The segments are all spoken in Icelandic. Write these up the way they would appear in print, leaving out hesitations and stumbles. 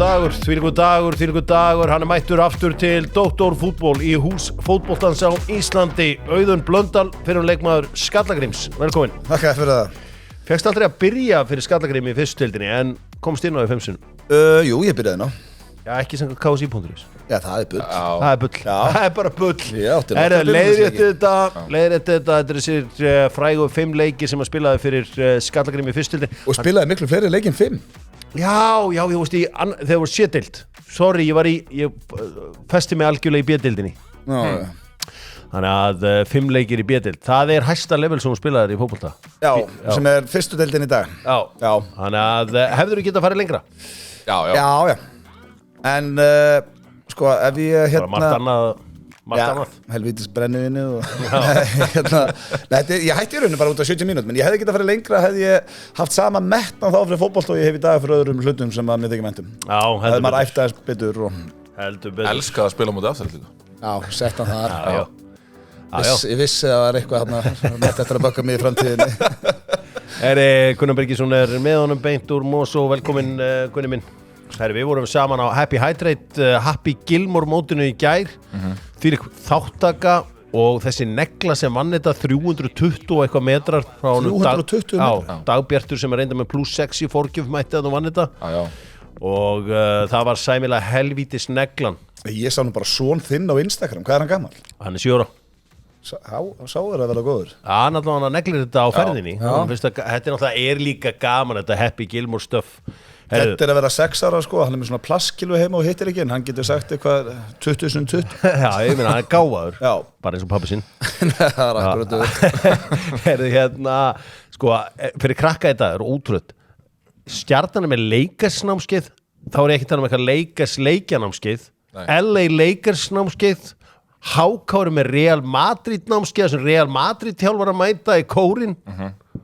þvílíkur dagur, hann mættur aftur til Doktorfútból í hús fótboltans á Íslandi. Auðun Blöndal, fyrir leikmaður Skallagríms, velkomin. Þakka fyrir það. Fékkst aldrei að byrja fyrir Skallagrím í fyrstu deildinni, en komst inn á í 5 sinnum. Jú, ég byrjaði ná. Já, ekki sem KSI.is. Já, það er bull. Það er bull, það er bara bull. Leiðréttið þetta er þessir frægu 5 leiki sem að spilaði fyrir Skallagrím í fyrstu deildinni. Og spilaði miklu fleiri leiki en 5. Já, ég veist, þegar voru 7 deild. Sorry, ég festi mig algjörlega í B-deildinni. Þannig að 5 leikir í B-deild. Það er hæsta level sem hún spilaði í fótbolta. Já, sem er fyrstu deildin í dag. Já. Þannig að hefðirðu getað að fara lengra? Já. En, sko, ef ég Bara margt annað. Helvítis brennivinni og ég hætti í rauninu bara út á 70 mínútur, men ég hefði getað að fara lengra hefði ég haft sama metnað þá fyrir fótbolta og ég hef í dag fyrir öðrum hlutum sem að mér þykir mentum. Já, heldur betur. Maður ætti aðeins betur og heldur betur. Elskaði að spila á móti Afsal líka. Já, sett hann þar. Já. Ég vissi að það var eitthvað þarna mætti eftir að bögga mig í framtíðinni. Gunnar Birgisson er með honum beint úr Mosó, velkomin Gunni minn. Við vorum saman á Happy Hydrate, Happy Gilmore mótinu í gær, þvílík þáttaka og þessi negla sem vann þetta 320 og eitthvað metrar frá 320 metrar? Dagbjartur sem er reynda með +6 í forgjöf mætti að þú vann þetta og það var sæmilega helvítis neglan. Ég sá nú bara son þinn á Instagram, hvað er hann gamall? Hann er 7 ára. Sáður að vera góður? Hann allavega neglir þetta á ferðinni. Þetta er líka gaman, þetta Happy Gilmore stuff. Þetta er að vera 6 ára sko, hann er með svona plasskilu heima og hittir ekki en hann getur sagt eitthvað 2020. Já, ég meina, hann er gáfaður, Já. bara eins og pabbi sinn. Það er akkurat sko, fyrir krakka þetta er ótrútt. Stjarnan er með leikarsnámskeið, þá er ég ekki að tala um eitthvað leikjanámskeið, LA Lakers námskeið, HK er með Real Madrid námskeið, sem Real Madrid þjálfar að mæta í kórinn.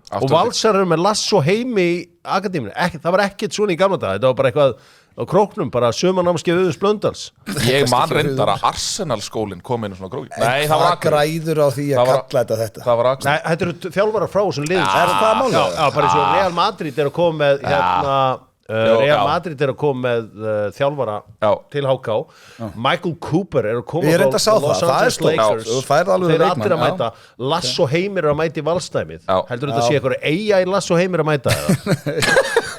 Og Valsar eru með Lasso heimi í akademíunni. Það var ekkert svona í gamla dag. Þetta var bara eitthvað á króknum, bara sumarnámskeið Auðuns Blöndals. Ég man reyndar að Arsenal skólinn kom inn á svona króki. Nei, það var græður á því að kalla þetta. Það var Nei, þetta eru þjálfarar frá þessum liðum. Er það málið? Já, bara eins og Real Madrid er að koma með Real Madrid er að koma með þjálfara til HK. Michael Cooper er að koma frá Los Angeles Lakers. Þeir eru allir að mæta. Lasso Heimir er að mæta í Valsnæmið. Heldur þetta að sé eitthvað eiga í Lasso Heimir að mæta það?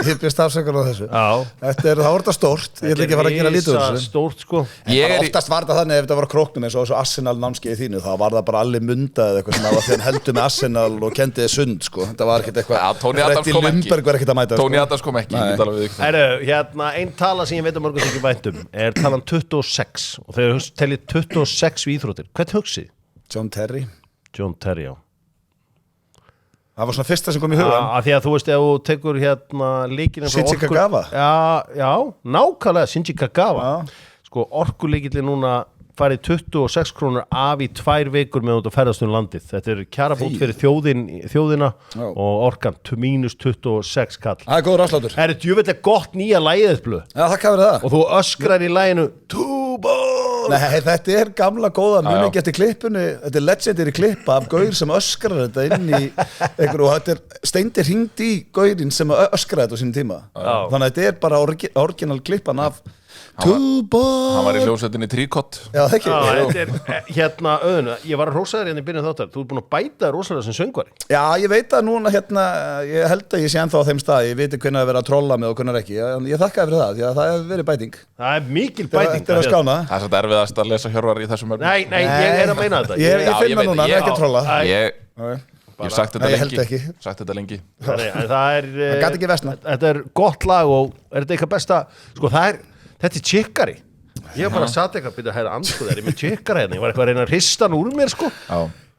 Ég byrst afsökun á þessu. Það er þetta stórt. Ég ætla ekki að fara að gera lítið úr þessu. Stórt sko. Oftast var þetta þannig ef þetta var króknum eins og Arsenal námskeið þínu, þá var það bara allir mundað eitthvað sem það var þegar heldur með Arsenal og kendi þið sund sko. Þetta var ekkert eitthvað. Tony Adams kom ekki. Ein tala sem ég veit að mörgum ekki væntum er talan 26 og þegar tellir 26 við íþróttir. Hvern hugsið? John Terry, já. Það var svona fyrsta sem kom í hugan. Því að þú veist, ef þú tekur leikina frá Shinji Kagawa. Já, nákvæmlega Shinji Kagawa. Sko, orkuleikillin núna farið 26 krónur af í 2 vikur með út að ferðast landið. Þetta er kjarabót fyrir þjóðina og orkan -26 kall. Það er góður afsláttur. Það er djöfullega gott nýja lagið blöð. Já, það kann vera það. Og þú öskrar í laginu Túbor. Nei, þetta er gamla góða mjög mikið eftir klippunni. Þetta er legendary klippa af gaur sem öskrar þetta inn í einhverju og þetta er Steindir hringdi í gaurinn sem öskrar þetta á sínum tíma. Þannig að þetta er bara original klippan af Túbor. Hann var í hljómsveitinni Tríkott. Já, það ekki. Þetta er Auðun, ég var að hrósa þér hérna í byrjun þáttar. Þú ert búin að bæta rosalega sem söngvari. Já, ég veit að núna ég held að ég sé ennþá á þeim stað. Ég veit hvernig að vera að trolla mig og hvernig ekki. Ég þakka fyrir það, því að það hefur verið bæting. Það er mikil bæting. Þetta er að skána. Það er svo erfiðast að lesa Hjörvar í þessum mörgum. Nei, ég er að meina þetta. Ég finn það núna, ekki að trolla. Ég hef sagt þetta lengi. Það gat ekki versna. Þetta er gott lag og er þetta eitthvað besta. Sko, þetta er chickari. Ég hef bara satt eitthvað að byrja að hæra ansku þær. Ég með chickari hérna. Ég var eitthvað að reyna að hrista hann úr mér, sko.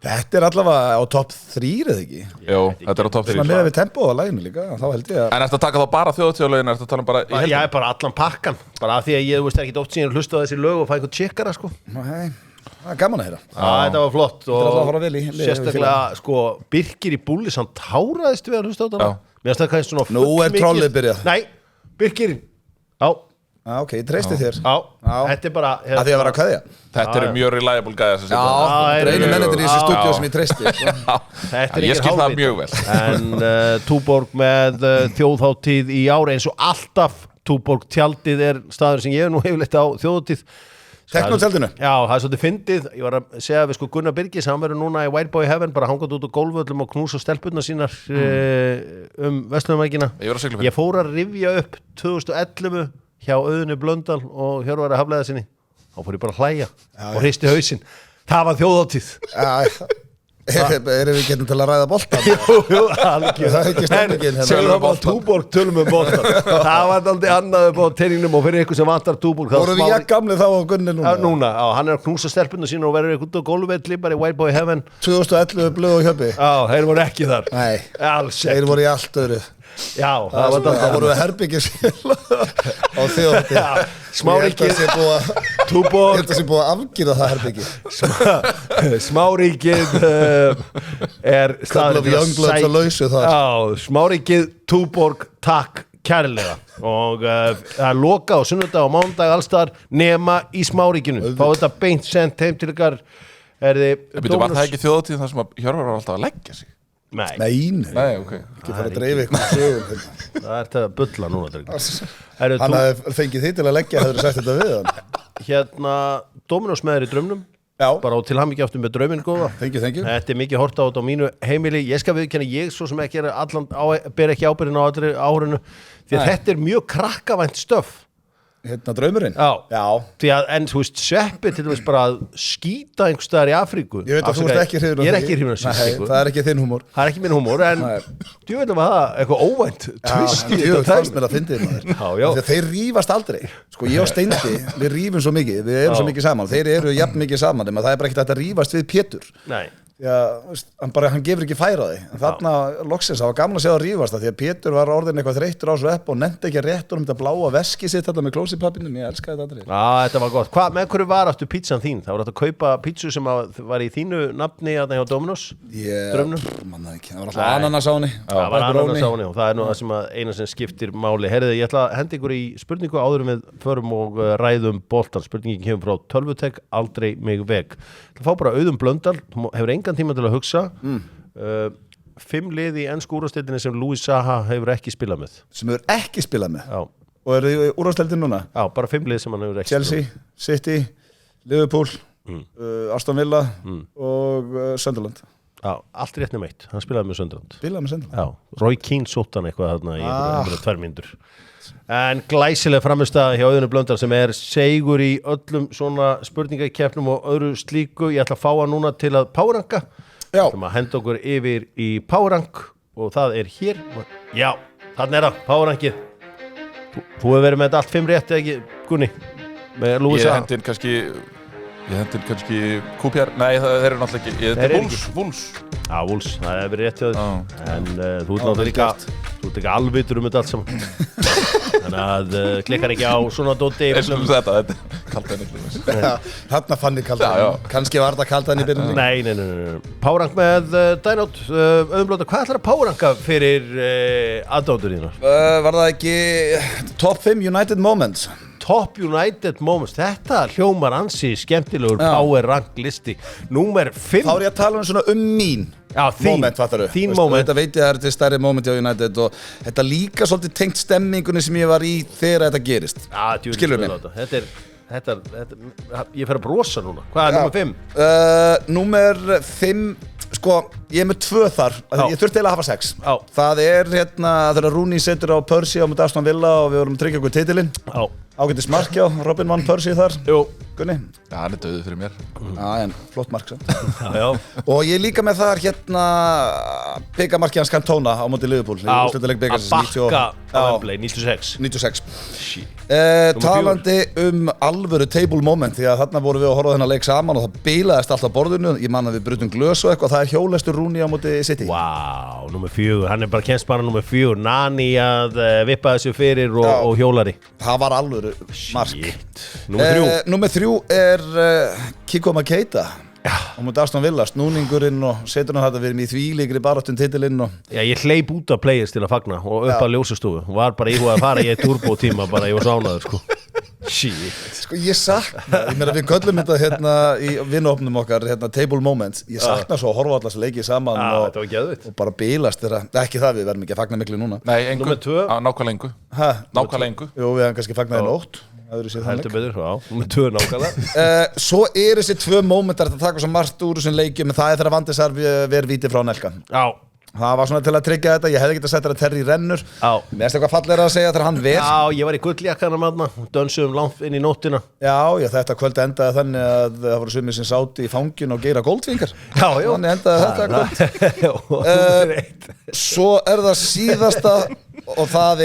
Þetta er allavega á topp 3, eða ekki? Jú, þetta er á topp 3. Svona með við tempóð á laginu líka, þá held ég að... En ertu að taka þá bara þjóðatíðalögin, ertu að tala bara í heldum? Ég er bara allan pakkan. Bara af því að ég veist ekki oft síðan hlusta á þessi lög og fæ eitthvað chickara, sko. Nei, það er gaman að heyra. Þetta var flott. Þetta er alltaf að fara vel í. Sérstaklega, sko, Birkir í Búllis, hann táraðist við að hlusta á þetta. Mér finnst það kannski svona nú er trollið byrjað. Nei, Birkir. Já. Ok, ég treysti þér. Þetta er bara... Að því að vera að kveðja. Þetta eru mjög reliable gæðar sem setja. Já, einu mennendur í þessu stúdíu sem ég treysti. Ég skil það mjög vel. En Túborg með þjóðhátíð í ár eins og alltaf Túborg tjaldið staður sem ég nú hefur leitt á þjóðutíð. Teknotjaldinu? Já, það svolítið fyndið. Ég var að segja við Gunnar Birgis, hann verður núna í White Boy Heaven, bara hangað út á golfvöllum og knúsa stelpurnar sínar Verslunarmækina. Ég fór að rifja upp 2011 hjá Auðunni Blöndal og Hjörvari Hafleiðarsinni. Þá fór ég bara að hlæja og hristi hausinn. Það var þjóðhátíð. Erum við getið til að ræða boltan? Jú, algjör. Það ekki stemmingin. Segðu þá bara Túborg, tölum boltan. Það var aldrei annað upp á teiningnum og fyrir ykkur sem vantar Túborg. Voru við gamli þá á Gunni núna? Núna, hann að knúsa stelpunna sína og verður ykkur út á gólfvelli bara í White Boy Heaven. 2011 Blöð og Hjöppi? Já, þeir voru ekki þar. Nei, alls ekki. Þeir voru í allt öðru. Já, það voru við herbyggis á þjóðhátíð. Smáríkið Túborg. Ég held að sé búið að afgýra það herbyggi. Smáríkið Couple of young bloods að lausu þar. Já, Smáríkið, Túborg, takk kærlega. Og það er lokað á sunnudag og mánudag allstaðar nema í Smáríkinu. Fá þetta beint sent heim til ykkar. Var það ekki þjóðhátíð þar sem að Hjörvar var alltaf að leggja sig? Nei, ok. Ekki fara að dreifa ykkur sögum. Það er þetta að bulla núna. Hann hafði fengið þig til að leggja, hefur sagt þetta við hann. Dominos með þér í draumnum. Já. Bara til hamingju aftur með drauminn góða. Thank you. Þetta mikið hort á þetta á mínu heimili. Ég skal viðurkenna, ég svo sem ekki ber ekki ábyrgðin á allri árinu. Því að þetta er mjög krakkavænt stöf. Draumurinn? Já. Því að, en þú veist, Sveppi til dæmis bara að skýta einhvers staðar í Afríku. Ég veit að þú ert ekki hrifinn af því. Ég er ekki hrifinn af því. Nei, það er ekki þinn húmor. Það er ekki minn húmor, en djúvillum að það eitthvað óvænt tvist í þetta fannst mér að fyndið maður. Þeir rífast aldrei. Sko, ég og Steindi, við rífum svo mikið, við erum svo mikið saman. Þeir eru jafn mikið saman, en það er bara ekkert að rífast við Pétur. Nei. Já, hann gefur ekki færa því en þarna loksins, það var gaman að sjá það rífast því að Pétur var orðin eitthvað þreyttur á Svepp og nefndi ekki rétt um þetta bláa veski sitt þetta með klósipappinum, ég elskaði þetta aldrei. Þetta var gott. Með hverju var aftur pítsan þín? Það var að kaupa pítsu sem var í þínu nafni hjá Dominos? Manna ekki, það var alltaf ananas á henni. Það var ananas á henni og það er nú það sem eina sem skiptir máli. Herriði, ég ætla að henda ykkur í spurningu áður við förum og ræðum boltan. Spurningin kemur frá Tölvutek, aldrei mig veg. Það fá bara Auðun Blöndal, hefur engan tíma til að hugsa 5 lið í ensku úrvalsdeildinni sem Louis Saha hefur ekki spilað með Já. Og eru þið í úrvalsdeildin núna? Já, bara 5 lið sem hann hefur ekki Chelsea, City, Liverpool Aston Villa og Sunderland Já, allt rétt nema eitt, hann spilaði með Sunderland Já, Roy Keane sótt hann eitthvað þarna í einhverja 2 mínútur En glæsilega framistæða hjá Auðunni Blöndal sem segur í öllum svona spurningakeppnum og öðru slíku. Ég ætla að fá hann núna til að powerranka. Já. Það að henda okkur yfir í powerrank og það er hér. Já, þarna það, powerrankið. Þú hefur verið með þetta allt 5 rétt, ekki, Gunni? Ég hendur kannski QPR. Nei, það eru náttúrulega ekki. Ég hendur Wolves. Já, Wolves, það hefur verið rétt hjá þér. En þú ert náttúrulega líka alvitur þetta allt saman. Þannig að klikkar ekki á svona dóti. Þetta kaldan ekki. Þarna fann ég kaldan. Kannski var þetta kaldan í byrjunni. Nei. Powerrank með Dynot. Auðun Blöndal, hvað ætlar að powerranka fyrir aðdóttur þínar? Var það ekki Top 5 United Moments? Top United Moments, þetta hljómar ansi skemmtilegur power rank listi. Númer 5. Þá er ég að tala svona mín moment, fattar þú? Þín moment. Þetta veit ég að það er til stærri moment hjá United og þetta líka svolítið tengt stemmingunni sem ég var í þegar þetta gerist. Skilur mig? Þetta, ég fer að brosa núna. Hvað er númer 5? Númer 5, sko, ég er með 2 þar. Ég þurfti eiginlega að hafa 6. Það er þegar Rooney setur á Percy á mútið Aston Villa og við vorum að tryggja okkur titilinn. Ágætis mark hjá, Robin vann Percy þar. Gunni? Já, hann er döður fyrir mér. En flott mark samt. Og ég er líka með þar byggamarkið hans Cantona á móti Liverpool. Að bakka á Wembley, 96. Talandi alvöru table moment því að þarna vorum við að horfa þennan leik saman og það bilaðist allt á borðinu. Ég man að við brutum glös og eitthvað. Það er hjólestur Rooney á móti City. Vá, númer 4. Hann er bara kennst bara númer 4. Nani að vippa þessu fyrir og hjólari. Það var alvöru mark. Númer 3. Númer 3 er Kiko Makeita á móti Aston Villa, snúningurinn og setur hann þetta við í þvílíkri baráttun titilinn og... Já, ég hleyp út af players til að fagna og upp að ljósastofu og var bara íhugað að fara í turbo tíma bara ég var sánaður sko. Sko ég sakna, ég meina við köllum þetta hérna í vinnuopnum okkar, hérna Table Moments. Ég sakna svo að horfa allas leikið saman og bara bílast þeirra. Ekki það, við verðum ekki að fagna miklu núna. Nei, engu, nákvæmlega engu. Nákvæmlega engu. Jú, við hefum kannski fagnaði nótt. Heldur betur, já, með 2 nákvæmlega. Svo þessi 2 momentar að taka svo margt úr þessum leikjum, en það þegar Vandi Sar ver víti frá Nelka. Já. Það var svona til að tryggja þetta, ég hefði getað sett þetta Terry rennur. Já. Mér finnst eitthvað fallegra að segja þegar hann ver. Já, ég var í gulljakkanum aðna, dönsuðum langt inn í nóttina. Já, þetta kvöld endaði þannig að það voru sumir sem sáti í fangin og geira Goldfinger. Já. Þannig endaði þetta kvöld. Svo það síðasta og það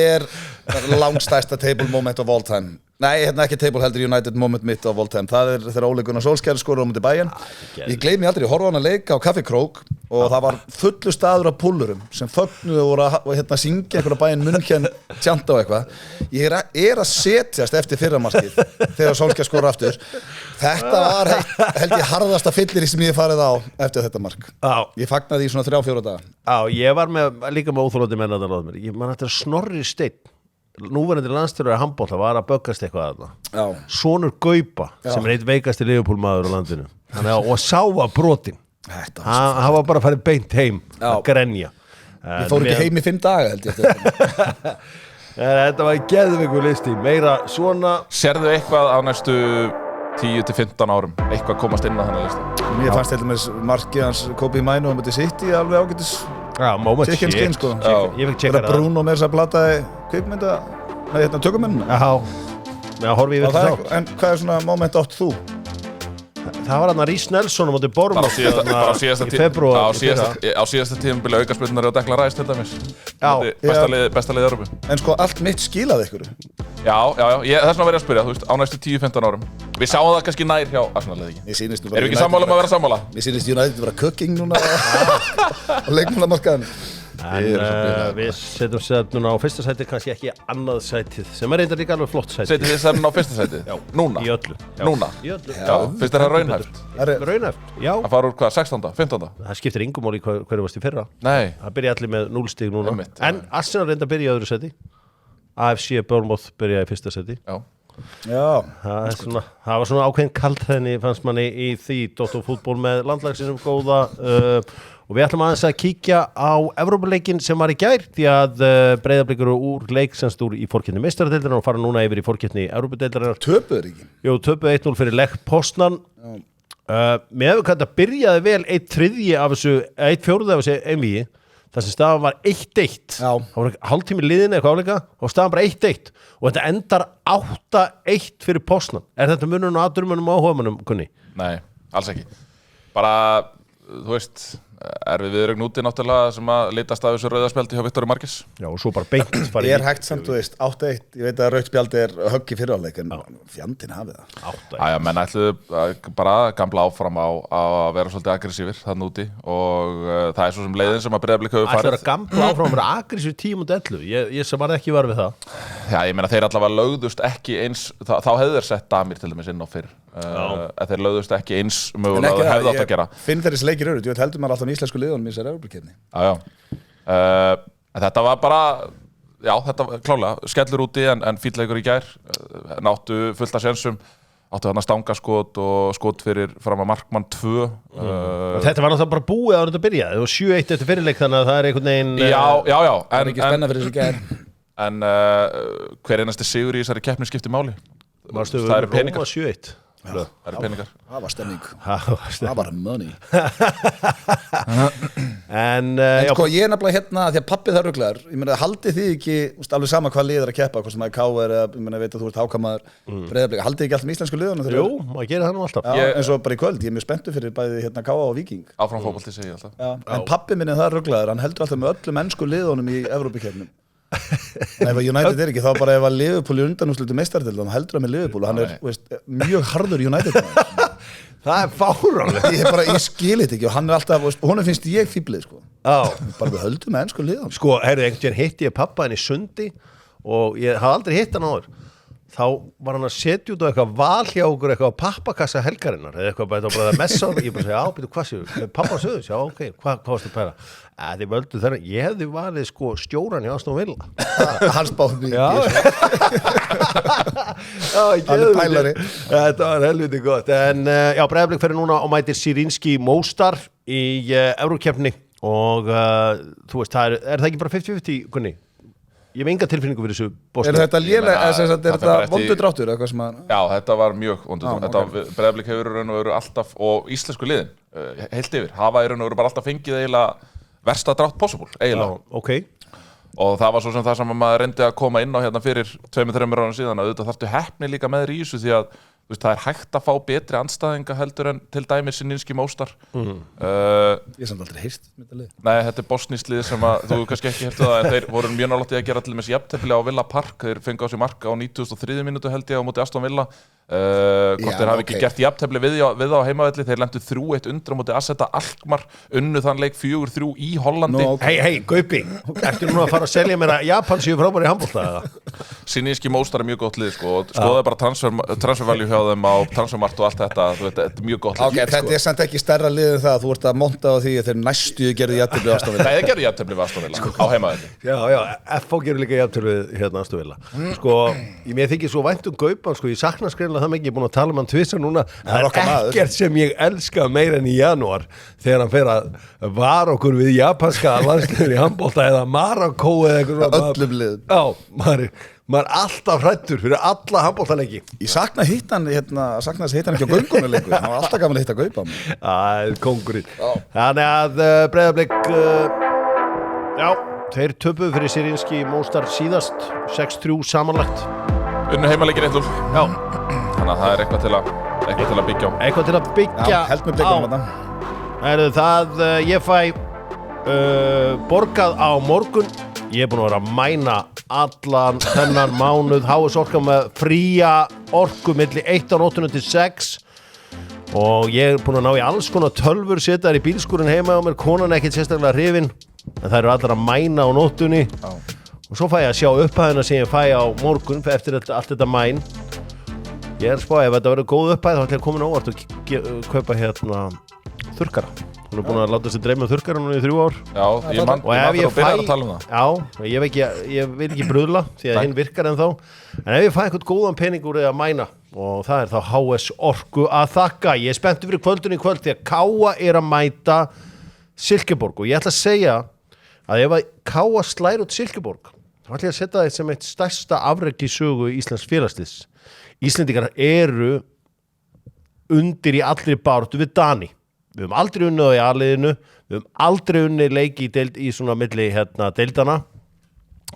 langstærsta table moment of all time. Nei, hérna ekki table heldur United moment mitt of all time. Það þegar Ole Gunnar Solskjær skorar á móti Bayern. Ég gleymi aldrei, ég horfa á hana leika á Kaffi Krók og það var fullu staður af púllurum sem fögnuðu og voru að syngja einhverja Bayern München tjanta og eitthvað. Ég að setjast eftir fyrramarkið þegar Solskjær skorar aftur. Þetta var held ég harðasta fyllir sem ég farið á eftir þetta mark. Ég fagnaði í svona 3-4 daga. Já, ég var líka með óþolandi menn að það láta mér. Man ætti að Snorri Steinn, núverandi landstjóri í handbolta, var að böggast eitthvað þarna. Sonur Gaupa, sem eitt veikasti Liverpool-maður á landinu. Og sá að brotin. Hann var bara að fara beint heim að grenja. Ég fór ekki heim í 5 daga held ég. Þetta var geðveikur listi, meira svona. Sérðu eitthvað á næstu 10-15 árum, eitthvað komast inn á þannig listi? Mér fannst til dæmis markið hans Kobe Maino um þetta City alveg ágætis. Já, moment Chicken skin sko. Ég fikk tjekka það. Bruno með þess að plataði kvikmynda, hérna tökumennina. Já, með að horfa í þetta þá. En hvað svona moment átt þú? Það var hann að Rhys Nelson á móti Bournemouth í februar. Á síðasta tímabili aukaspyrnunar á Declan Rice til dæmis. Besta liðið Evrópu. En sko allt mitt skilaði ykkur. Já, þess vegna verið að spyrja, þú veist, á næstu 10-15 árum. Við sáum það kannski nær hjá Arsenal eða ekki. Erum við ekki sammála að vera sammála? Mér sýnist United vera cooking núna á leikmannamarkaðinu. Við setjum stefnuna á fyrsta sæti, kannski ekki annað sætið, sem reyndar líka alveg flott sæti. Setjum við stefnuna á fyrsta sætið? Já. Núna? Í öllu. Núna? Í öllu. Já, finnst þér það raunhæft? Raunhæft, já. Það fara úr hvað, 16., 15.? Það skiptir engum máli hverju varst í fyrra. Nei. Það byrja allir með 0 stig núna. En Arsenal reyndar byrja í öðru sæti. AFC Bournemouth byrja í fyrsta sæti. Já. Það var svona ákveðin kaldhæðni fannst manni í því Dóttarfútból með landslagsins góða og við ætlum aðeins að kíkja á Evrópuleikin sem var í gær því að Breiðablik eru úr leik semst úr í fórkeppni meistaradeildarinnar og fara núna yfir í fórkeppni Evrópudeildarinnar. Töpuðu ekki? Jú, töpuðu 1-0 fyrir Lech Poznan. Með ef þetta byrjaði vel 1/3 af þessu 1/4 af þessu einvígi. Það sem staðan var 1-1. Það var hálftími liðin eitthvað áleika og staðan bara 1-1 og þetta endar 8-1 fyrir Poznan. Þetta munurinn og aðdurumennum og áhugamennum, Gunni? Nei, alls ekki. Bara, þú veist, við viðrögn úti náttúrulega sem að litast af þessu rauðaspjaldi hjá Viktor Markis. Já, og svo bara beint farið. Ég hægt samt, þú veist, 8-1. Ég veit að rauðspjaldi högg í fyriráleik, en fjandinn hafið það. 8-1. Æja, menn ætluðu bara gamla áfram á að vera svolítið aggressífir þann úti og það er svo sem leiðin sem að Breiðablik hefur farið. Ætluðu að gamla áfram að vera aggressífir 10-11? Ég sem var ekki var við það. Já, ég meina þeir allavega lögðust ekki eins, þá hefðu þeir sett Damir til dæmis inn á fyrr. Þeir lögðust ekki eins mögulega og hefðu átt að gera. Finn þeir þessi leikir ég heldur maður alltaf í íslensku liðunum í þessari Evrópukeppni. Þetta var bara, já, þetta klálega, skellur úti en fínn leikur í gær, náttu fullt af sénsum, áttu þarna stangaskot og skot fyrir fram að markmann 2. Þetta var náttúrulega bara búið áður en þetta byrjaði, það var 7-1 eftir fyrirleik þannig að það einhvern veginn... Já. Það er ekki spenna fyrir þessu gær. En hver einasti sigur í þessari keppni skiptir máli? Það eru peningar. 7-1. Það eru peningar. Það var stemming. Það var money. En sko ég er nefnilega hérna því að pabbi það ruglar. Ég meina haldið þið ekki alveg sama hvað lið er að keppa, hvort sem það er KR eða ég meina veit að þú ert hákamaður Breiðablik. Haldið þið ekki alltaf með íslensku liðunum? Jú, maður gerir það nú alltaf. En svo bara í kvöld, ég er mjög spenntur fyrir bæði hérna KA og Víking. Áfram fótbolti segi ég alltaf. En pabbi minn er það ruglaður, hann heldur alltaf með öllum ensku liðunum í Evrópukeppnum. En ef United er ekki, þá bara ef að Liverpool í undanúrslitum meistaradeildar, hann heldur að með Liverpool og hann er mjög harður United. Það er fáránlegt. Ég skil þetta ekki og hann er alltaf, honum finnst ég fíblið sko. Bara við höldum með ensku liðan. Sko, heyrðu, einhvern veginn hitti ég pappa henni í Sundi og ég hafði aldrei hitt hann áður þá var hann að setja út á eitthvað val hjá okkur eitthvað á pappakassa helgarinnar eða eitthvað bara að messa ég bara segja, býtu hvað séu, pappa sögðus, já ok hvað varstu að pæla? Þið völdu þennan, ég hefði valið sko stjóran í Aston Villa Hans báði hann er pælari. Þetta var helviti gott en já, Breiðablik fyrir núna og mætir Zrinjski Mostar í Evrókeppni og þú veist, er það ekki bara 50-50 Gunni? Ég hef enga tilfinningu fyrir þessu Bosníu. Er þetta lélega, er þetta vondur dráttur eitthvað sem að Já, þetta var mjög vondur dráttur Breiðablik hefur raun og veru alltaf og íslensku liðin, heilt yfir hafa í raun og veru bara alltaf fengið eiginlega versta drátt possible, eiginlega okay. Og það var svo sem það sem maður reyndi að koma inn á hérna fyrir 2-3 árum síðan að auðvitað þarftu heppni líka með í þessu því að þú veist, það er hægt að fá betri andstæðinga heldur en til dæmis Zrinjski Mostar Ég er samt aldrei heyrt Nei, þetta er bosnískt lið sem að þú kannski ekki heftu það en þeir voru mjög nálægt í að gera til dæmis jafntefli á Villa Park þeir fengu á sig mark á 93. mínútu held ég á móti Aston Villa hvort þeir hafi ekki gert jafntefli við á heimavelli þeir lendu 3-1 undir á móti Aseta Alkmaar unnu þann leik 4-3 í Hollandi Hei, Gaupi, ertu núna að fara að selja mér að Japan séu frábæri handbolta eða? Zrinjski Mostar er mjög gott lið sko og skoða bara transfervalue hjá þeim á transfermarkt og allt þetta þetta er mjög gott lið Þetta er samt ekki stærra lið en það þú ert að monta á því að þeir næstu gerðu jafntefli við Aston Villa Nei, þeir gerðu jafntefli við Aston Villa á heimavelli Já, FH gerur líka jafntefli við hérna Aston Villa Sko, mér þykir svo vænt Gaupan sko, ég sakna skrænilega það mikið, ég er búin að tala hann tvisa núna það er ekkert sem ég elska meira en í janúar þegar hann fer að var okkur við japanska landsliður í handbolta eða Marokko eða eitthvað öllum liðum Já, maður er alltaf hrættur fyrir alla handboltaleiki Ég sakna hittan sakna þess hittan ekki á göngunni lengur hann var alltaf gaman að hitta Gaupa Það er kóngurinn Þannig að Breiðablik já, þeir töpuðu fyrir Zrinjski Mostar síðast 6-3 samanlagt Unnu heimaleikir 1-0 Já Þannig að það er eitthvað til að byggja á Eitthvað til að byggja held með blikum Það ég fæ borgað á morgun Ég er búin að vera að mæna allan þennan mánuð HS Orka með fría orku milli 1 á nóttunum til 6 og ég er búin að ná í alls konar tölvur setja þær í bílskúrin heima á mér konan er ekkert sérstaklega hrifin en það eru allar að mæna á nóttunni og svo fæ ég að sjá upphæðina sem ég fæ á morgun eftir allt þetta mæn ég er spáð ef þetta verður góð upphæð þá ætla ég að koma inn óvart og kaupa hérna þurrkara hún er búin að láta sig dreyma þurrkara núna í 3 ár Já, ég mann að byrja að tala það Já, ég vil ekki bröðla því að hinn virkar ennþá en ef ég fæ eitthvað góðan pening úr að mæna og það er þá HS Orku að þakka ég er spenntur fyrir kvöldunni í kvöld því að Káa er að mæta Silkeborg og ég ætla að segja að ef að Káa slær út Silkeborg þá ætla ég að setja það sem eitt stærsta afrek í sögu Íslands félagsliðs Íslendingar eru undir í allri baráttu við Dani við höfum aldrei unnið á í A-liðinu við höfum aldrei unnið leiki í svona milli deildana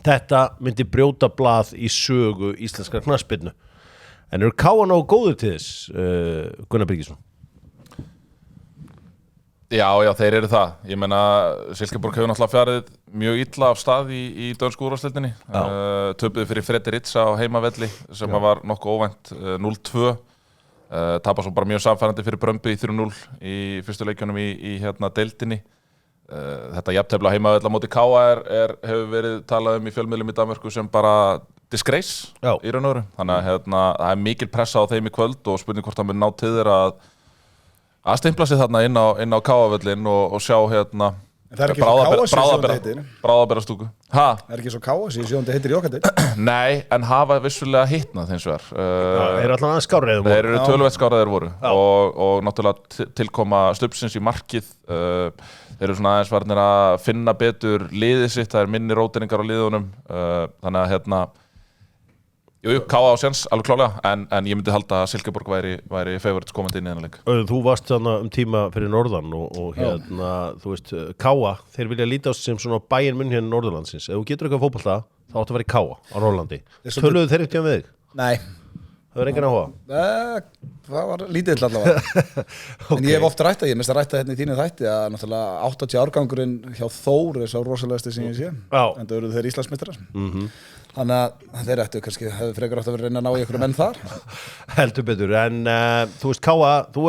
þetta myndi brjóta blað í sögu íslenskra knattspyrnu en eru Káa nógu góður til þess Gunnar Birgisson Já, þeir eru það. Ég meina, Silkeborg hefur náttúrulega farið mjög illa af stað í dönsku úrvalsdeildinni. Töpuðu fyrir Fredericia á heimavelli sem var nokkuð óvænt 0-2. Tapa svo bara mjög samfærandi fyrir Brøndby 3-0 í fyrstu leikjunum í deildinni. Þetta jafntefli á heimavelli á móti Káa hefur verið talað í fjölmiðlum í Danmörku sem bara disgrace í raun og veru. Þannig að það er mikil pressa á þeim í kvöld og spurning hvort það mun ná til þeirra að stimpla sig þarna inn á Káavöllin og sjá það er ekki svo Káa sem sjóndi heitir bráðaberastúku það er ekki svo Káa sem sjóndi heitir í okkar til Nei, en hafa vissulega hittnað hins vegar þeir eru alltaf skárið þeir eru töluvert skáraðir voru og náttúrulega tilkoma Stubsins í markið þeir eru svona aðeins farnir að finna betur liðið sitt, það er minni róteringar á liðunum þannig að Jú, Káa á séns, alveg klálega, en ég myndi halda að Silkeborg væri favorites komandi inn í þennan leik. Þú varst þarna tíma fyrir norðan og þú veist, Káa, þeir vilja líta á sem svona Bayern München Norðurlandsins. Ef þú getur eitthvað fótbolta, þá áttu að vera í Káa á Norrlandi. Töluðu þeir eftir með þig? Nei. Það var enginn áhuga? Það var lítið allavega. En ég hef oft rætt ég mest að rætta hérna í þínu þætti að náttúrulega 80 árgangurinn hjá Þór er sá rosalegasti sem ég sé. En það eru þeir Íslandsmeistarar. Þannig að þeir ættu kannski hefur frekar átt að vera að reyna að ná í einhverjum menn þar heldur betur, en þú veist Káa, þú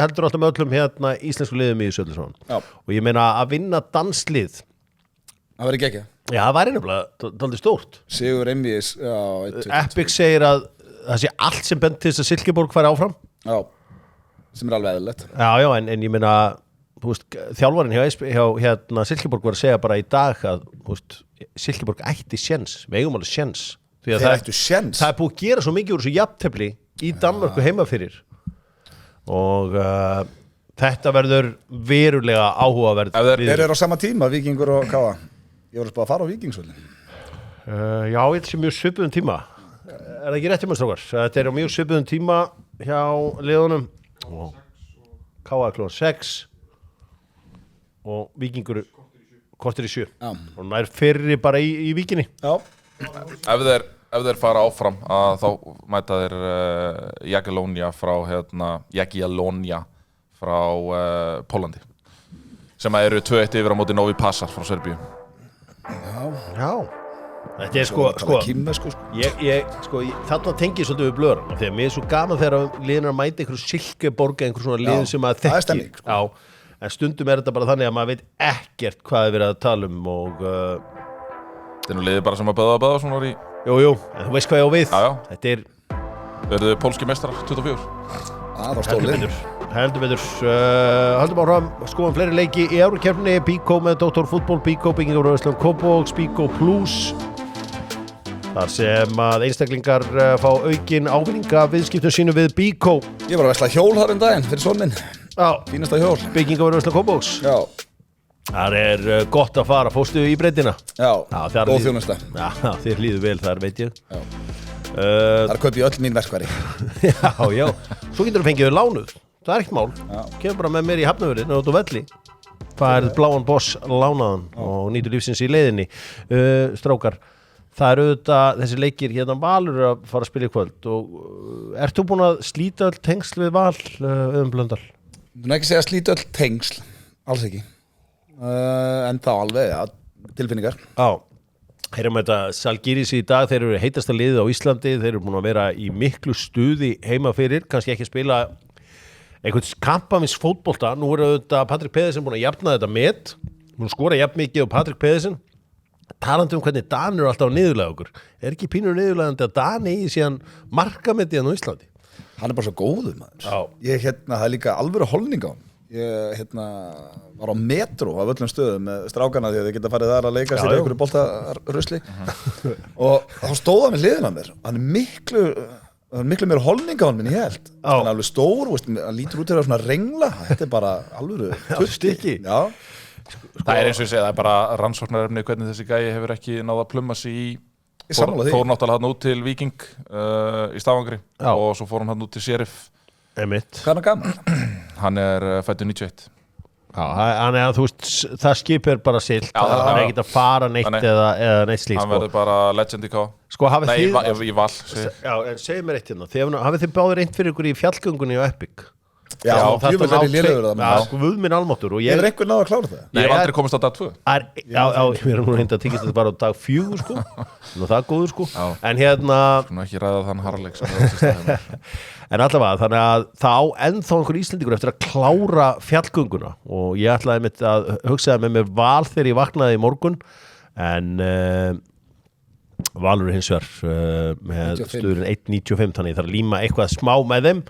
heldur alltaf með öllum íslensku liðum í þessu öllu svona og ég meina að vinna danslið það verður ekki Já, það væri nefnilega dálítið stórt. Sigur Einvíis, já 1-2. Epic segir að það sé allt sem bent til þess að Silkeborg færi áfram. Já, sem alveg eðlilegt. Já, en ég meina, þú veist, þjálfarinn hjá hérna Silkeborg var að segja bara í dag að, þú veist, Silkeborg ætti séns, við eigum alveg séns. Þeir ættu séns. Það er búið að gera svo mikið úr þessu jafntefli í Danmörku heima fyrir. Og þetta verður verulega áhugaverð. Þeir eru á sama tíma, Víkingur og Káa. Ég var að spá að fara á Víkingsvöllin. Já, þetta sé mjög svipuðum tíma. Er það ekki rétt tíma, strákar? Þetta er á mjög svipuðum tíma hjá liðunum. Káa klukkan 6 og Víkingur kortir í 7. Já. Og nær fyrri bara í Víkinni. Já. Ef þeir fara áfram þá mæta þeir Jagiellonia frá Pólandi sem eru 2-1 yfir á móti Novi Pazar frá Serbíu. Já. Þetta er sko Kínversku, þarna tengið svolítið við blöðurna því að mér er svo gaman þegar liðin að mæta einhverju Silkeborg, einhverju svona liðin sem að það er þekki. stemning, sko. Já, en stundum er þetta bara þannig að maður veit ekkert hvað er verið að tala um og Þetta er nú liðið bara sem að böða svona í... Jú, en þú veist hvað ég á við. Já. Þetta er Verður pólski meistarar 24. Það var stólið. Heldur betur. Haldum áfram, skoðum fleiri leiki í Evrókeppninni, Bíkó með Dr. Fútból, Bíkó byggingarvörðslan Kópavogs, Bíkó Plus. Þar sem að einstaklingar fá aukin ávinninga viðskiptum sínu við Bíkó. Ég var að vesla hjól þar daginn fyrir son minn. Já, Fínasta hjól. byggingarvörðslan Kópavogs. Já. Það er gott að fara, fórstu í breytina? Já, þar góð þjónusta. Já, þér líður vel þar, veit ég. Já. Þar kaupi ég öll mín verkværi. Já. Svo getur þú fengið þau lánuð. Það er ekkert mál. Já. Kemur bara með mér í Hafnarfirði út á velli. Færð bláan boss lánaðan og nýtur lífsins í leiðinni. Strákar, það eru auðvitað þessi leikir hérna Valur að fara að spila í kvöld og ert þú búin að slíta öll tengsl við Val Blöndal? Þú ekki segja slíta öll tengsl, alls ekki. En þá alveg, ja, tilfinningar. Já. Heyrum þetta Žalgiris í dag, þeir eru heitasta liðið á Íslandi, þeir eru búin að vera í miklu stuði heima fyrir, kannski ekki spila einhvern kampamins fótbolta. Nú er auðvitað Patrik Pedersen búin að jafna þetta met, hún skora jafn mikið á Patrik Pedersen. Talandi hvernig Danir eru alltaf á niðurlega okkur, er ekki pínur niðurlegandi að Dani í síðan markametið á Íslandi? Hann er bara svo góður, maður. Já. Það er líka alvöru holning á hann. Ég var á metro af öllum stöðum með strákana því að þið geta farið þar að leika sér í einhverju boltarusli og þá stóða með hliðina mér. Hann er miklu meira holning á hann minn ég held. Hann er alveg stór, hann lítur út til að svona rengla. Þetta er bara alvöru stykki. Já. Það er eins og ég segi, það er bara rannsóknarefni hvernig þessi gæi hefur ekki náð að plumma sig í fór náttúrulega hann út til Víking í Stafangri og svo fór hann út til Sheriff. Einmitt. Hvað er hann gaman? Hann er fæddur 91. Já, hann er að þú veist, það skip er bara silt, hann er ekkert að fara neitt eða neitt slíkt. Hann verður bara legend í K. Nei, í Val. Já, en segir mér eitt hérna, hafið þið báðir reynt fyrir ykkur í fjallgöngunni á Epic? Já, djúvel er í lélegur það. Já, sko, Guð minn almáttur. Ég er einhver náð að klára það. Ég hef aldrei komist á dag 2. Já, við erum nú hinda að tíkist þetta bara á dag 4, sko. Nú það er góður, sko. En hérna... Nú ekki ræða þann harleik sem það En allavega, þannig að það á ennþá einhver Íslendingur eftir að klára fjallgönguna og ég ætlaði mitt að hugsaði með mér Val þegar ég vaknaði í morgun en Valur er hins vegar með stöðurinn 1.95 þannig þarf að líma eitthvað smá með þeim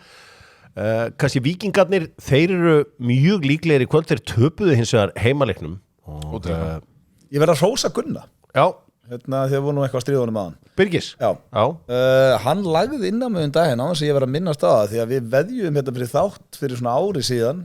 kannski Víkingarnir, þeir eru mjög líklegir í kvöld, þeir töpuðu hins vegar heimaleiknum og ég verð að hrósa Gunna já þegar voru nú eitthvað að stríða honum aðan Birgis? Já. Hann lagði inn á mig daginn á þess að ég var að minnast á það því að við veðjum þetta fyrir þátt fyrir svona ári síðan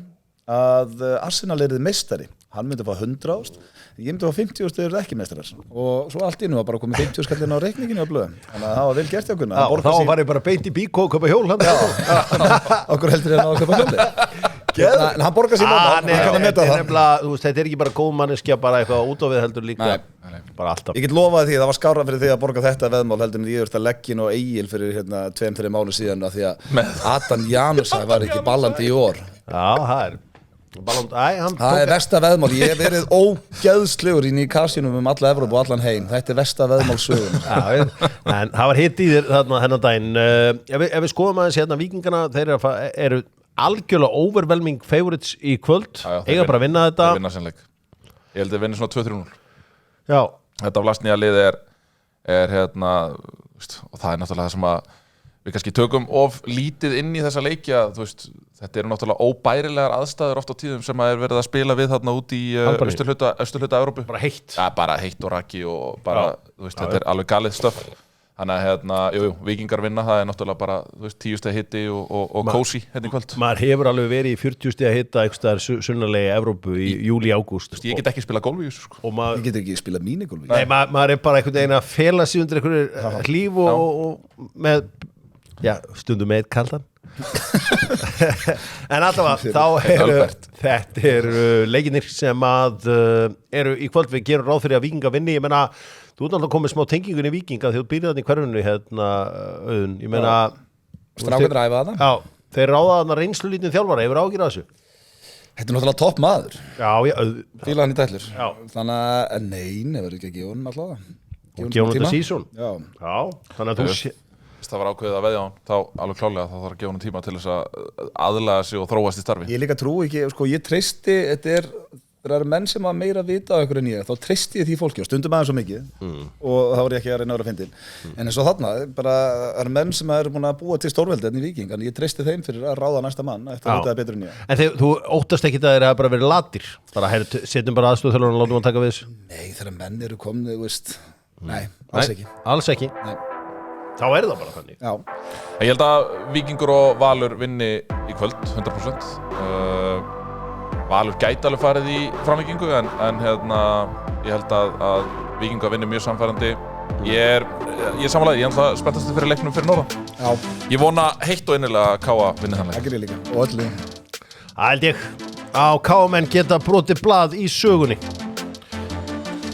að Arsenal erið meistari hann myndi að fá 100.000 ég myndi að fá 50.000 þegar það ekki meistarar og svo allt í nú var bara komið 50 skallin á reikninginu á blöðum þannig að það var vel gert hjá Gunna þá var ég bara beint í Bíkó og köpa hjól okkur heldur ég að ná að köpa hjóli en hann borgar sér þetta er ekki bara góð manneskja bara eitthvað út á við heldur líka bara alltaf ég get lofaði því það var skárra fyrir því að borga þetta veðmál heldur en ég þurfti að leggja og Egil fyrir 2-3 mánu síðan því að Adam Janusar var ekki ballandi í ár það er versta veðmál ég hef verið ógeðslegur inn í kasínum alla Evrópu og allan heim þetta er versta veðmál sögum en það var hitt í þér þarna hennan daginn ef við skoðum aðeins hérna Víkingana þeir eru algjörlega overwhelming favorites í kvöld eiga bara að vinna þetta vinna sannleik ég held að vinna svona 2-3-0 já þetta Vlasnia lið er hérna, veist, og það náttúrulega það sem að við kannski tökum of lítið inn í þessa leiki að veist, þetta eru náttúrulega óbærilegar aðstæður oft á tíðum sem að verið að spila við þarna út í austurhluta Evrópu. Bara heitt. Ja, bara heitt og raki og bara, þú veist, þetta er alveg galið stöf. Þannig að hérna, Víkingar vinna, það er náttúrulega bara, þú veist, 10 stiga hiti og kósi hérna í kvöld. Maður hefur alveg verið í 40 stiga hita einhvers staðar sunnarlega í Evrópu í júli-ágúst. Ég get ekki spila golf í þessu, sko. Ég get ekki spila mínigolf í þessu. Nei, maður er bara einhvern veginn að fela sig undir einhverju hlíf og með, stundum með kaldan. En allavega, þetta eru leikinir sem að eru í kvöld. Við gerum ráð fyrir að Víkingar vinni. Ég meina, þú ert náttúrulega komið smá tengingun í Víkinga þegar þú byrjaði í hverfinu hérna, Auðun. Ég meina, strákar ræfa það. Já, þeir ráða þarna reynslulítinn þjálfara, hefur ágjörð að þessu. Þetta er náttúrulega topp maður. Já, fíla hann í dællur. Þannig að nein, það verður ekki að gefa honum allavega. Gefa honum þetta sísón. Já, þannig að þú það var ákveðið að veðja á hann, þá alveg klálega þá þarf að gefa hann tíma til þess að aðlaga sig og þróast í starfi. Ég líka trú ekki, sko, ég treysti, það eru menn sem að meira vita á einhverju nýja, þá treysti ég því fólki og stundum aðeins svo mikið og þá var ég ekki að reyna að vera fyndin. En eins og þarna, bara eru menn sem eru búin að búa til stórveldi í Víking, en ég treysti þeim fyrir að ráða næsta mann eftir að vita það betur en ég. En þú óttast ekki að þeir hafa bara verið latir? Bara setjum bara aðstofþjálfarana og látum hann taka við þessu? Nei, þegar menn eru komnir, veist, nei, alls ekki. Þá er það bara þannig. Já. Ég held að Víkingur og Valur vinni í kvöld, 100%. Valur gæti alveg farið í framlengingu en hérna, ég held að Víkingar vinni mjög samfærandi. Ég er samanlega, ég er alltaf spenntast fyrir leiknum fyrir norðan. Já. Ég vona heitt og innilega að Káa vinni þann leik. Það gerir líka, og öllu. Það held ég. Á Káamenn geta brotið blað í sögunni.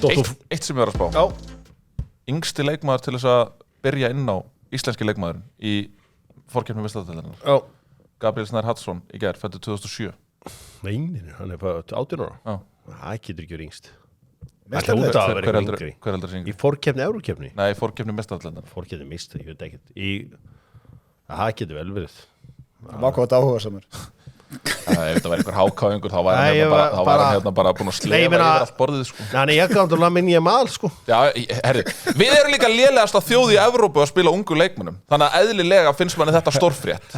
Eitt sem ég var að spá. Já. Yngsti leikmaður til þess að byrja inn á íslenski leikmaðurinn í forkeppni meistaradeildarinnar. Já. Gabriel Snær Hallsson í gær, fæddur 2007. Nei, hann er bara 18 ára. Já. Það getur ekki verið yngst. Hver heldur í forkeppni Evrókeppni? Nei, í forkeppni meistaradeildarinnar. Forkeppni meistari, ég veit ekkert. Það getur vel verið. Það var hvað áhuga samur. Ef þetta var einhver hákáðingur þá var hann hérna bara búin að slefa yfir allt borðið, sko. Nei, ég gaf náttúrulega minn ég mal, sko. Já, herri, við erum líka lélegasta þjóð í Evrópu að spila ungu leikmönnum. Þannig að eðlilega finnst manni þetta stórfrétt.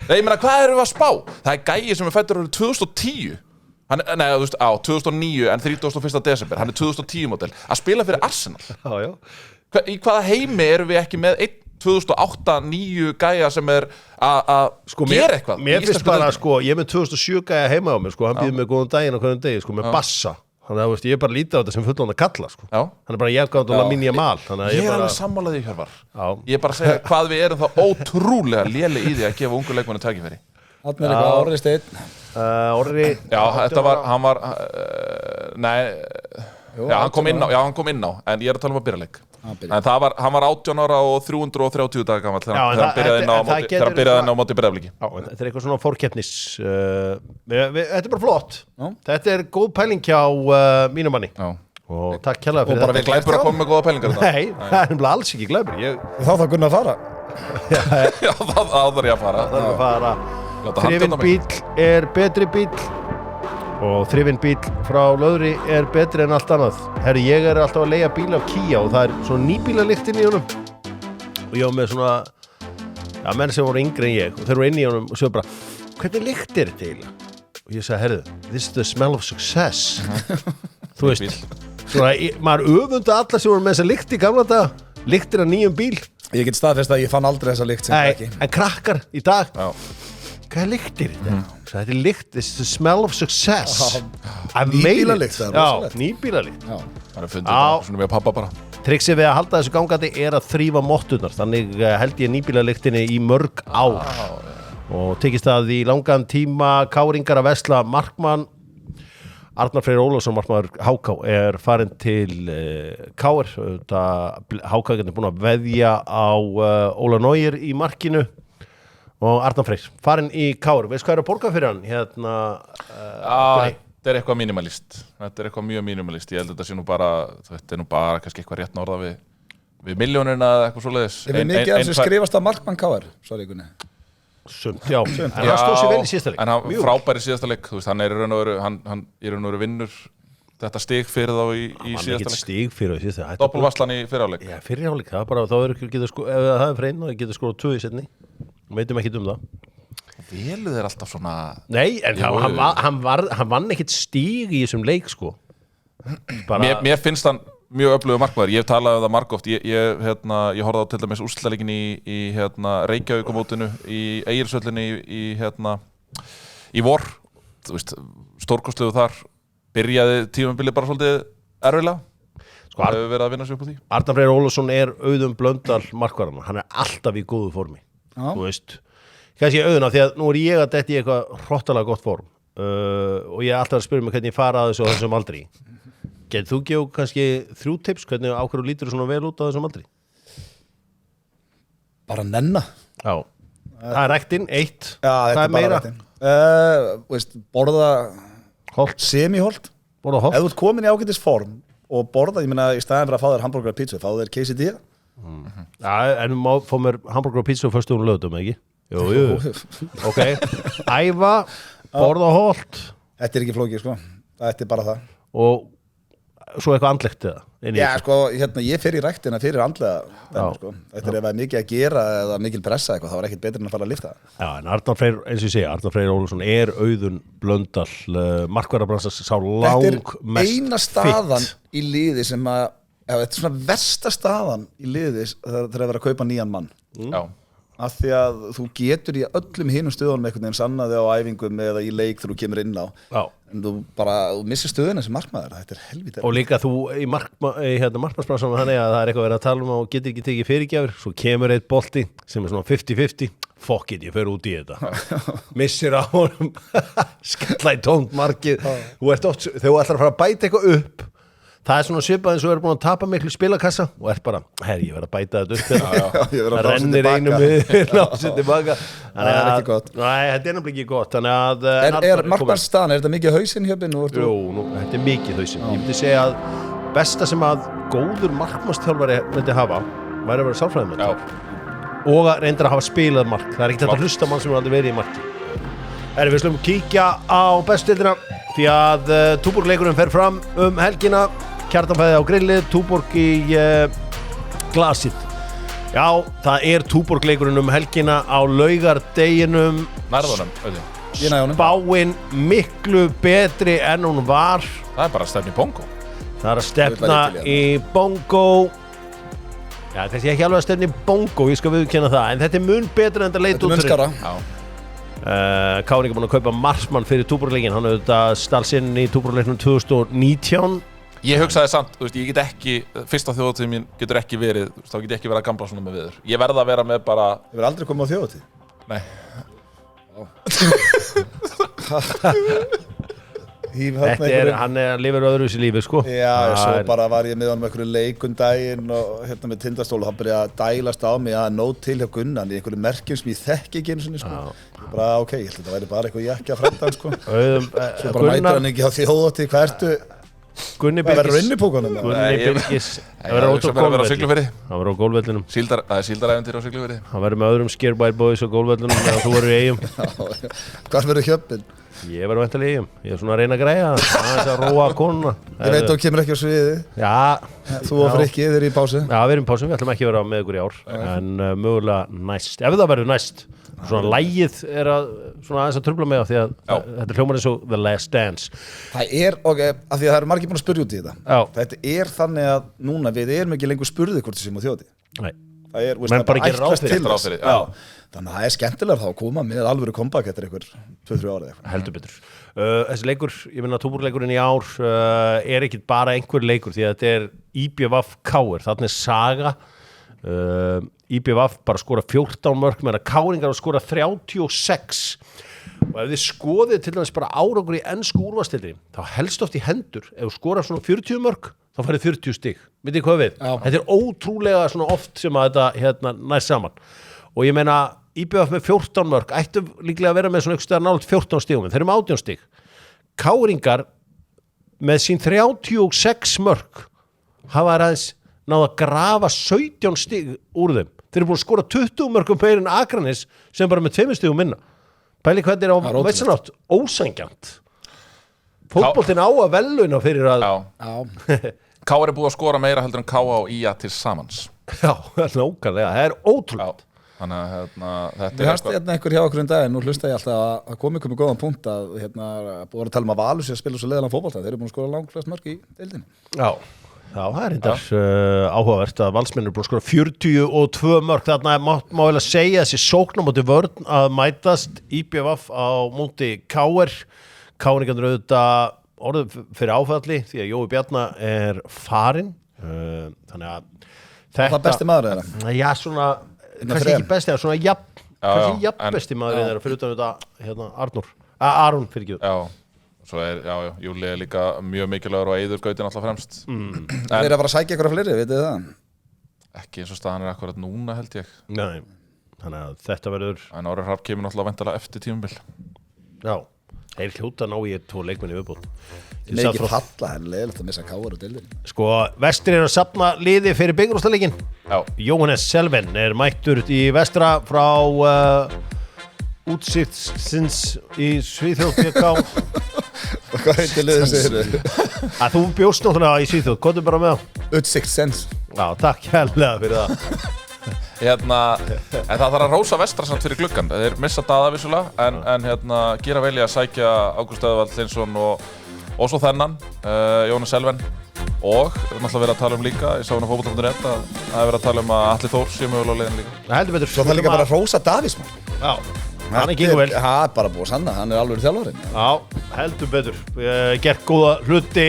Ég meina, hvað erum við að spá? Það er gæi sem er fæddur árið 2010. Nei, þú veist, 2009 en 31. desember. Hann er 2010 model. Að spila fyrir Arsenal. Já. Í hvaða heimi erum við ekki með 2008-2009 gæja sem er að gera eitthvað? Mér finnst bara, sko, ég er með 2007 gæja heima á mér, sko, hann býður mig góðan daginn á hverjum degi, sko, með bassa. Þannig að, veist, ég er bara lítið á þetta sem fullorðna kalla, sko. Já. Hann er bara jafngáðan minni ég mal. Ég er alveg sammálaði, Hjörvar. Ég er bara að segja hvað við erum þá ótrúlega léleg í því að gefa ungu leikmanni tækifæri. Allt með eitthvað Orri Steinn. Orri. Já, þetta var, hann var, hann kom inn á, en ég er að tala um að byrja leik. En hann var 18 ára og 330 daga gamall þegar hann byrjaði inn á móti Breiðabliki. Já, en þetta er eitthvað svona fórkeppnis þetta er bara flott. Þetta er góð pæling hjá mínum manni. Já. Og takk kærlega fyrir þetta. Og bara við glæpur að koma með góða pælingar þetta. Nei, það er alls ekki glæpur. Þá þarf Gunnar að fara. Já, þá þarf ég að fara. Þrifinn bíll er betri bíll og þrifinn bíll frá Löðri er betri en allt annað. Herri, ég er alltaf að leigja bíl af Kia og það er svona nýbílalykt inn í honum og ég var með svona menn sem voru yngri en ég og þeir voru inn í honum og svo bara, hvernig lykt er þetta eiginlega? Og ég sagði, herri, this is the smell of success. Þú veist, svona, maður öfunda alla sem voru með þessa lykt í gamla daga, lyktir af nýjum bíl. Ég get staðfest að ég fann aldrei þessa lykt sem ekki. En krakkar í dag, hvað lyktir þetta? Þetta er lykt, this is the smell of success. Nýbílalykt. Já, nýbílalykt. Það er fundið bara svona við pappa bara. Trixið við að halda þessu gangandi er að þrífa motturnar, þannig held ég nýbílalyktinni í mörg ár. Og tekist það í langan tíma, Káringar að vesla markmann. Arnar Freyr Ólafsson, markmaður HK, er farin til KR. HK er búin að veðja á Óla Nóir í markinu. Og Arnar Freyr, farin í KR. Veist hvað er að borga fyrir hann? Þetta er eitthvað minimalist. Þetta er eitthvað mjög minimalist. Ég held að þetta sé nú bara, þetta er nú bara kannski eitthvað rétt norða við milljónina eða eitthvað svoleiðis. Ég veit mikið af sem skrifast að markmann KR, sorry Gunni. Sumt, já. En hann stóð sér vel í síðasta leik. En hann frábær í síðasta leik. Þú veist, hann er í raun og veru vinnur þetta stig fyrir þá í Hann var síðasta ekkert leik stig fyrir síðasta. Doppelvarslan í fyrirháleik Já, fyrir hálfleik, það er bara, þá eru ekki getur sko, ef það er frein og það getur skorað 2 í setni. Veitum ekki það. Velu þeir alltaf svona Nei, en Jú, hann vann ekkert stig í þessum leik, sko. Bara, mér finnst hann mjög öflugur markmaður, ég hef talað um það margóft ég horfði á til dæmis úrslitaleikin í Reykjavíkumótinu í Egilshöllinni í vor, þú veist, stórkostlegu þar byrjaði tímabilið bara svolítið erfilega sko, hefur verið að vinna sig upp á því. Arnar Freyr Ólafsson er Auðun Blöndal markvarðan, hann er alltaf í góðu formi. Þú veist, kannski Auðun af því að nú er ég að detti í eitthvað hrottalega gott form og ég er alltaf að spyrja mig hvernig ég fara að þessu á þessum aldri. Getur þú gefið kannski 3 tips hvernig ákveður lítur svona vel út á þessum aldri? Bara nenna. Já, það er ræktinn, 1. Já, það er meira. Veist, borða Holt. semi-holt. Borða holt. Ef þú ert komin í ágætis form og borða, ég meina í staðin fyrir að fá þér hamburger og pizza, fá þér quesadilla. Já, en má fá mér hamburger og pizza og fyrstu hún lögdum, ekki? Jú. Ok, æfa, borða holt. Þetta er ekki flókið, sko. Þetta er bara það. Og svo eitthvað andlegt eða? Já, sko, ég fer í ræktina fyrir andlega dæmi, sko. Þetta er ef það er mikið að gera eða mikil pressa eitthvað, þá er ekkert betur en að fara að lifta það. Já, en Arnar Freyr, eins og ég segi, Arnar Freyr Ólafsson er Auðun Blöndal, markvarðarbransas sá Þetta langmest er eina staðan í liði sem að, já, þetta er svona versta staðan í liði þegar það er að kaupa nýjan mann. Já. Af því að þú getur í öllum hinum stöðunum einhvern veginn sannaði á æfingum eða í leik þegar þú kemur inn á. Já. En þú missir stöðuna sem markmaður, þetta er helvítið. Og líka þú í markmannsbransanum þannig að það er eitthvað verið að tala um og getur ekki tekið fyrirgjafir, svo kemur eitt bolti sem er svona 50-50, fuck it, ég fer út í þetta. Missir á honum, skalla í tónt markið, þú ert oft, þegar þú ætlar að fara að bæta eitthvað upp, það er svona svipað eins og er búin að tapa miklu spilakassa og er bara, herri, ég verð að bæta þetta upp það rennir einum við lásið tilbaka það er ekki gott. Nei, þetta er náttúrulega ekki gott þannig að Er markmannsstaðan, er þetta mikið hausinn hjöpinn? Jú, þetta er mikið hausinn. Ég myndi segja að besta sem að góður markmannsþjálfari myndi hafa væri að vera sálfræðimentor og að reynda að hafa spilað mark. Það er ekki þetta að hlusta mann sem er aldrei verið í marki. Við slumum kíkja á bestildina því að Túborg-leikurinn fer fram helgina. Kjartanfæði á grillið, Túborg í glasið. Já, það er Túborg-leikurinn helgina á laugardeginum. Nærðunum, Spáin miklu betri en hún var. Það er bara að stefna í bongo. Það er að stefna í bongo. Já, þessi ekki alveg að stefna í bongo, ég skal viðurkenna það. En þetta er mun betra en þetta leit út fyrir. Þetta er mun skara. Káring er búin að kaupa Marsmann fyrir Túborg-leikinn. Hann hefur þetta stalsinn í Túborg-leiknum 2019. Ég hugsaði samt, þú veist, ég get ekki, fyrsta þjóðatíð mín getur ekki verið, þá get ég ekki verið að gambla svona með viður. Ég verð að vera með bara... Ég verð aldrei komið á þjóðatíð? Nei. Hann lifir öðruvísi lífi, sko. Já, svo bara var ég með honum einhverju leikundaginn og hérna með Tindastól og hann byrjaði að dælast á mig að nót til hjá Gunnan í einhverju merkjum sem ég þekki ekki einu sinni, sko. Ég bara, ok, ég held að þetta væri bara eitthvað jakki að frænda hann, sko. Svo bara mætir hann ekki á þjóðatíð, hvað ertu? Gunni Birgis. Það verður inn í pókunum. Gunni Birgis. Það verður á Siglufirði. Það verður á gólvellinum. Það er síldaræventyr á Siglufirði. Það verður með öðrum Scarebite Boys á gólvellinum meðan þú verður í Eyjum. Hvað verður hjöppin? Ég verður væntanlega í Eyjum. Ég er svona að reyna að græja það að róa konuna. Ég veit þú kemur ekki á sviði. Já. Þú og Frikki, þið eru í pásu. Já, við erum í pásu. Við ætlum ekki að vera með ykkur í ár. En mögulega næst. Ef það verður næst. Svona lægið er aðeins að trufla mig á því að þetta hljómar eins og The Last Dance. Það er, ok, af því að það eru margir búin að spyrja út í þetta. Já. Þetta er þannig að núna við erum ekki lengur spurðið hvort þið sem á þjóti. Nei. Það er, menn bara gerir ráð fyrir. Já. Þannig að það er skemmtilega þá að koma með alvöru comeback eftir ykkur 2-3 ára eitthvað. Heldur betur. Þessi leikur, ég minna Túborg-leikurinn í ár er ekki bara einhver leikur því að þetta er IBVF Káir. Þarna er saga. IBVF bara skora 14 mörk meðan Káringar að skora 36 og ef þið skoðið til dæmis bara árangur í ensku úrvalsdeildinni þá helst oft í hendur ef þú skorar svona 40 mörk þá færið 40 stig, vitið hvað við? Já. Þetta er ótrúlega svona oft sem að þetta næst saman og ég meina IBVF með 14 mörk ættu líklega að vera með svona einhvers staðar nálægt 14 stigum en þeir eru með 18 stig Káringar með sín 36 mörk hafa aðeins náðu að grafa 17 stig úr þeim. Þeir eru búin að skora 20 mörkum meira en Akranes sem bara með 2 stigum minna. Pæli hvernig er á veitsanátt ósangjant. Fótboltinn á að veluna fyrir að Já. K.R. búið að skora meira heldur en K.A. og IA til samans. Já, nákvæmlega, það er ótrúlega. Þannig að þetta Við hafst einhver hjá okkur daginn, nú hlusta ég alltaf að komi með góðan punkt að búið að tala að Valur sé að spila svo leiðalega fótbolta, þeir eru búin að skora langflest mörk í deildinni. Já, það er reyndar áhugavert að Valsmenn eru búin að skora 42 mörk, þarna má eiginlega segja þessi sókn á móti vörn að mætast IBVF á móti KR. KR-ingarnir auðvitað orðið fyrir áfalli því að Jói Bjarna er farinn, þannig að þetta... Það besti maður þeirra? Já, svona... kannski ekki besti, það er svona jafn besti maður þeirra fyrir utan þetta Aron fyrir ekki. Já, svo Júli er líka mjög mikilvægur og Eiður Gautin alltaf fremst. Þeir eru að fara að sækja ykkur af fleiri, vitið þið það? Ekki eins og staðan er akkurat núna held ég. Nei, þannig að þetta verður... En Orri Hrafn kemur náttúrulega væntanlega eftir tímabil. Já, þeir hljóta ná í 2 leikmenn í viðbót. Mikið falla, en leiðilegt að missa KR og deildinni. Sko, Vestri er að safna liði fyrir bikarúrslitaleikinn. Já. Jóhannes Selven er mættur í Vestra frá Útsiktsins í Svíþjóð BK. Hvað heitir liðið segir Að þú bjóst náttúrulega í Svíþjóð, komdu bara með það. Útsiktsins. Já, takk hérlega fyrir það. En það þarf að rósa Vestra samt fyrir gluggan. Þeir missa Daða vissulega, en gera vel í að sækja Ágúst Eðvald Hlynsson og svo þennan, Jóhannes Selven. Og við erum alltaf verið að tala líka, ég sá hérna fótbolta.net að það er verið að tala að Atli Þór sé mögulega á leiðin líka. Það heldur betur. Svo það líka bara að rósa Davísmann. Já, hann er gengur vel. Það er bara búið að sanna, hann er alveg þjálfarinn. Já, heldur betur. Gert góða hluti.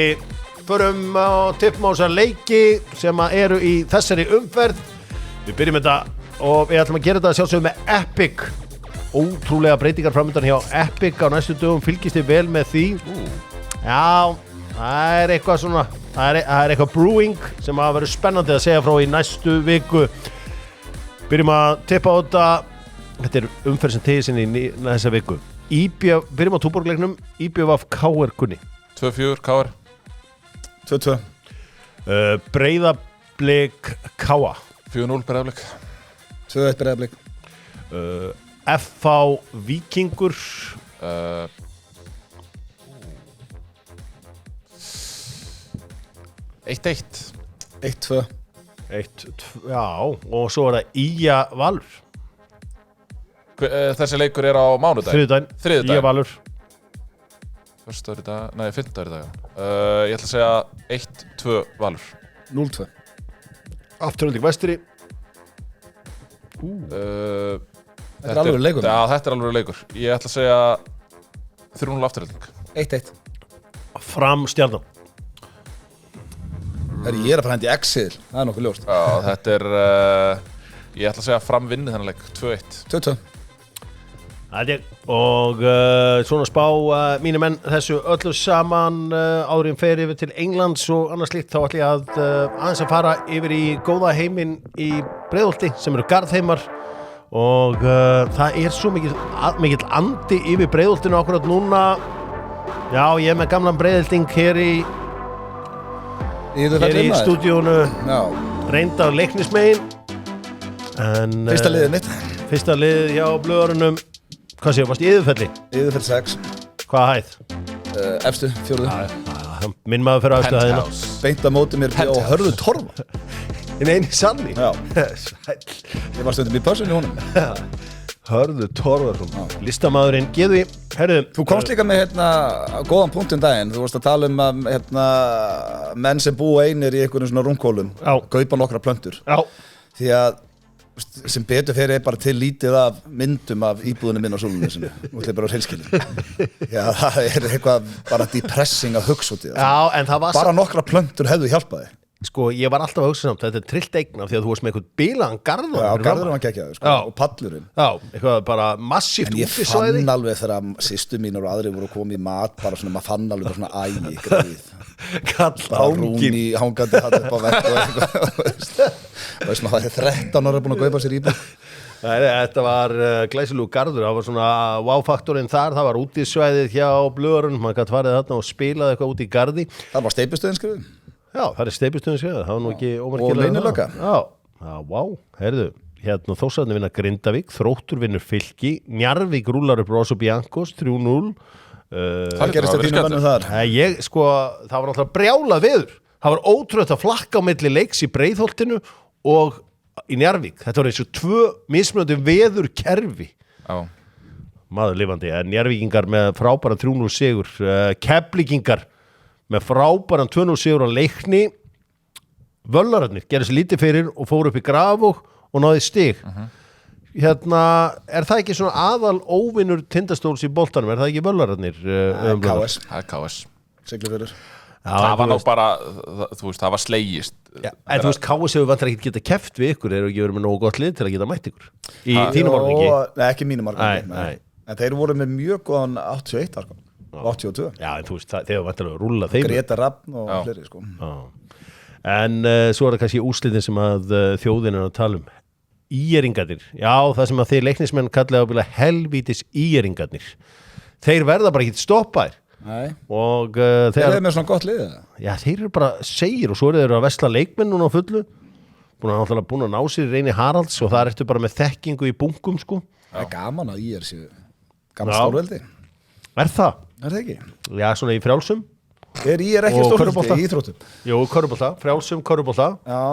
Förum og tippum á þessar leiki sem eru í þessari umferð. Við byrjum þetta og við ætlum að gera þetta sjálfsögðu með Epic. Ótrúlega breytingar framöndan hjá Epic á næstu dögum, fylgist þið vel með því. Já, það er eitthvað svona, það er eitthvað brewing sem að vera spennandi að segja frá í næstu viku. Byrjum að tippa á þetta er umferð sem tegir sinni í þessa viku. Byrjum á túborgleiknum, IBVF KR Gunni. 2-4 KR. 2-2. Breiðablik KA. 4-0 Breiðablik. 2-1 Breiðablik. FH Víkingur. 1-1. 1-2. Já, og svo er það IA Valur. Þessi leikur er á mánudaginn. Þriðjudaginn. IA Valur. Föstudagur í dag, nei, fimmtudagur í dag. Ég ætla að segja 1-2 Valur. 0-2. Afturölding Vestri. Þetta er alveg leikur. Já, þetta er alveg leikur. Ég ætla að segja 3-0 afturölding. 1-1. Fram Stjarnan. Ég er að fara hendi X-ið, það er nokkuð ljóst. Já, þetta er, ég ætla að segja fram vinni þennan leik, 2-1. 2-2. Og svona spá mínir menn þessu öllu saman áður en fer yfir til Englands og annars slíkt, þá ætla ég að aðeins að fara yfir í góða heiminn í Breiðholti sem eru Garðheimar og það er svo mikill andi yfir Breiðholtinu akkurat núna. Já, ég er með gamlan Breiðholting hér í stúdíónu, reynda á Leiknismegin en fyrsta liðið mitt. Fyrsta liðið hjá Blöðurunum. Hvað séu, varst í Iðufelli? Iðufelli 6. Hvaða hæð? Efstu, 4. Minn maður fyrir efstu hæðina. Beint að móti mér á Hörðu Torfa. Einu sanni? Já. Sæll. Ég var stundum í pössun í honum. Hörðu Torfarsson. Listamaðurinn Geði. Herðu. Þú komst líka með góðan punkt daginn. Þú varst að tala að menn sem búa einir í einhvern svona rúmkólum kaupa nokkra plöntur. Já. Því að sem betur fyrir bara til lítið af myndum af íbúðinu minn á Súlunesinu og það er bara á heilskilin. Já, það er eitthvað bara depressing að hugsa út í það. Já, en það var bara nokkra plöntur hefðu hjálpaði. Sko, ég var alltaf að hugsa samt, þetta er trillt eign af því að þú varst með eitthvað bílaðan garðan. Já, garðurinn var geggjaður, sko, og pallurinn. Já, eitthvað bara massíft útisvæði. En ég fann alveg þegar systur mínar og aðrir voru komið í mat, bara svona, maður fann alveg bara svona greið. Kall ángin. Rúni hangandi hann upp á vekk og eitthvað, veist maður, það er 13 ára búin að kaupa sér íbúð. Þetta var glæsilegu garður, það var svona wow-faktorinn þar, það var útisvæðið hjá Blöðurinn, maður gæti farið þarna og spilaði eitthvað út í garði. Það var steypistöðin skrifin. Já, það er steypistöðin skrifin, það var nú ekki ómerkilega. Og leynilöka. Já, wow, heyrðu, hérna Þórsararnir vinna Grindavík, Þróttur vinnur Fylki, Njarðvík rúlar upp Rosso Biancos 3-0, Það gerist að þínu mönnum þar. Ég, sko, það var náttúrulega brjálað veður. Það var ótrúlegt að flakka á milli leiks í Breiðholtinu og í Njarðvík. Þetta var eins og 2 mismunandi veðurkerfi. Já. Maður lifandi, en Njarðvíkingar með frábæran 3-0 sigur, Keflvíkingar með frábæran 2-0 sigur á Leikni. Völlararnir gerði sér lítið fyrir og fóru upp í Grafvog og náði stig. Er það ekki svona aðal óvinnur Tindastóls í boltanum? Er það ekki Völlararnir? KS. Það er KS. Siglufjörður. Það var nú bara, þú veist, það var slegist. En þú veist, KS hefur vantar ekki geta keft við ykkur, eru ekki verið með nógu gott lið til að geta mætt ykkur? Í þínum margmengi? Nei, ekki mínum margmengi. En þeir voru með mjög góðan 81 arkom. 82. Já, en þú veist, þeir hefur vantarlega rúllað þeim. Greta Rafn og fleiri, sko. En svo er það kannski úrslitin sem að þjóðin er að tala um. Íeringarnir, já, það sem að þeir leiknismenn kallega að vilja helvítis íeringarnir. Þeir verða bara ekki stoppaðir. Nei. Og þeir eru með svona gott lið. Já, þeir eru bara segir og svo eru þeir að vesla leikmenn núna á fullu. Búin að ná sér Reyni Haralds og það ertu bara með þekkingu í bunkum, sko. Það er gaman að íer séu. Gaman stórveldi. Er það? Er það ekki? Já, svona í frjálsum. Íer ekki stórveldi í íþróttum? Jú, körfubolta, frjálsum körfubolta. Já.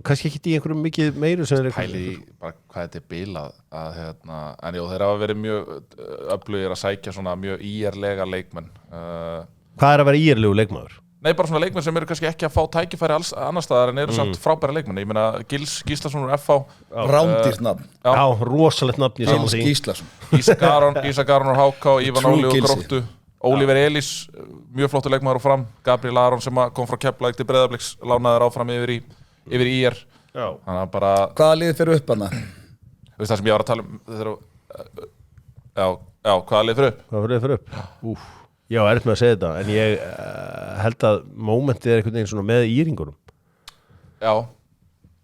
Kannski ekki í einhverjum mikið meiru sem pæli bara hvað þetta er bilað að, en jú, þeir hafa verið mjög öflugir að sækja svona mjög íerlega leikmenn. Hvað er að vera íerlegu leikmaður? Nei, bara svona leikmenn sem eru kannski ekki að fá tækifæri annar staðar en eru samt frábæra leikmenn. Ég meina Gíslason úr FH, rándýrt nafn. Já, rosalegt nafn í saman því. Gíslason. Ísak Aron úr HK, Ívan Óli og Gróttu, Oliver Elís, mjög flottur leikmaður og fram, Gabriel Aron sem kom frá Keflavík til Breiðabliks, lánaður áfram yfir í IR. Þannig að bara hvaða lið fyrir upp hana? Þú veist það sem ég var að tala um hvaða lið fyrir upp? Hvaða lið fyrir upp? Úf. Já, erfitt með að segja þetta, en ég held að mómentið er einhvern veginn svona með íringunum. Já,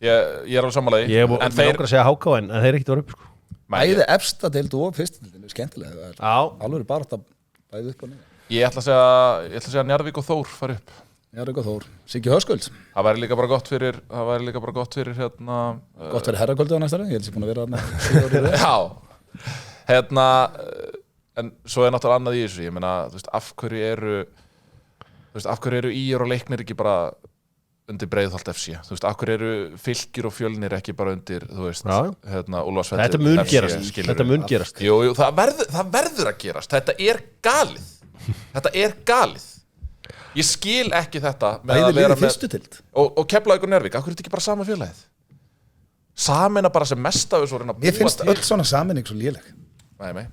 ég er alveg samanlega. Ég er okkur að segja HK en þeir ekkert var upp, sko. Bæði efsta deild og fyrsta deildin, skemmtilega. Alveg bara þetta bæði upp og niður. Ég ætla að segja Njarðvík og Þór fari upp. Njarðvík og Þór. Siggi Höskulds. Það væri líka bara gott fyrir gott fyrir herrakvöldu á næsta ári. Ég held að ég búin að vera þarna. Já. En svo er náttúrulega annað í þessu. Ég meina, þú veist, af hverju eru IR og Leiknir ekki bara undir Breiðholt FC? Þú veist, af hverju eru Fylkir og Fjölnir ekki bara undir, þú veist, Úlfarsfelli? Þetta mun gerast. Jú, það verður að gerast. Þetta er galið. Ég skil ekki þetta með að vera með og Keflavík og Njarðvík. Af hverju er þetta ekki bara sama félagið? Sameina bara sem mest af þessu. Mér finnst öll svona sameining svo léleg. Nei.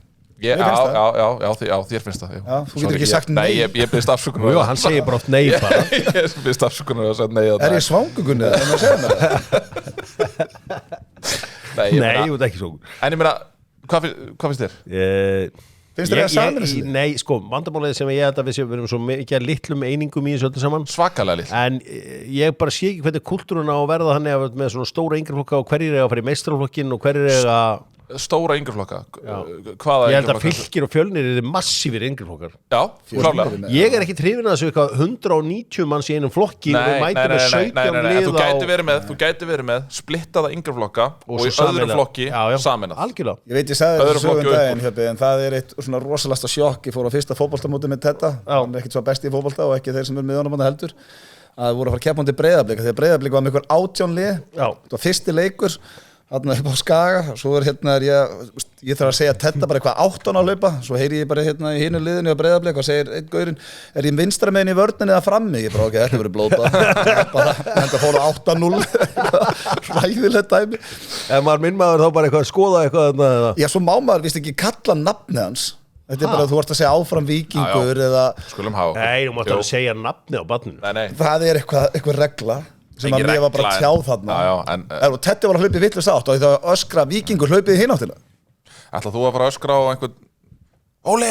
Já, þér finnst það. Já, þú getur ekki sagt nei. Nei, ég byrðist afsökunar. Jú, hann segir bara oft nei bara. Ég byrðist afsökunar að segja nei. Er ég svangugunni eða maður segja mér það? Nei, þú ert ekki svangur. En ég meina, hvað finnst þér? Finnst þér það samir þessu? Nei, sko, vandamálið sem ég held að við erum svo mikið að litlum einingum í þessu öllu saman. Svakalega lill. En ég bara sé ekki hvernig kultúrun á að verða þannig að með svona stóra yngreflokka og hverjir eiga að fara í meistaraflokkin og hverjir eiga stóra yngreflokka. Ég held að Fylkir og Fjölnir eru massífir yngreflokkar. Já, klárlega. Ég er ekki hrifinn að þessu eitthvað 190 manns í einum flokki og við mætum með 17 lið á. Þú gæti verið með splittaða yngreflokka og í öðrum flokki sameinað. Algjörlega. Ég veit ég sagði þetta sögum daginn en það er eitt svona rosalasta sjokk. Ég fór á fyrsta fótboltamóti með Tedda. Hann er ekkert svo besti í fótbolta og ekki þeir sem með honum heldur. Að voru að fara að keppa undir Breiðablik þegar Breiðablik var með einhver 18 lið. Það var fyrsti leikur. Þarna upp á Skaga, svo ég þarf að segja Tedda bara eitthvað 18 á laupa, svo heyri ég bara í hinu liðinu á Breiðablik og segir einn gaurinn, er ég vinstra meginn í vörninni eða frammi? Ég bara, ok, þetta verður blóta, þetta fór á 8-0, ræðilegt dæmi. Ef maður minn maður þá bara eitthvað að skoða eitthvað þarna? Já, svo má maður vist ekki kalla nafnið hans. Þetta bara að þú ert að segja áfram Víkingur eða... Skulum hafa okkur. Nei, þú mátt að segja nafnið á barninu. Nei. Það er eitthvað regla. Sem að mér var bara tjáð þarna og Teddi var að hlaupið villust átt og það öskra Víkingur hlaupið hinn áttina. Ætla þú að fara að öskra á einhvern Óli,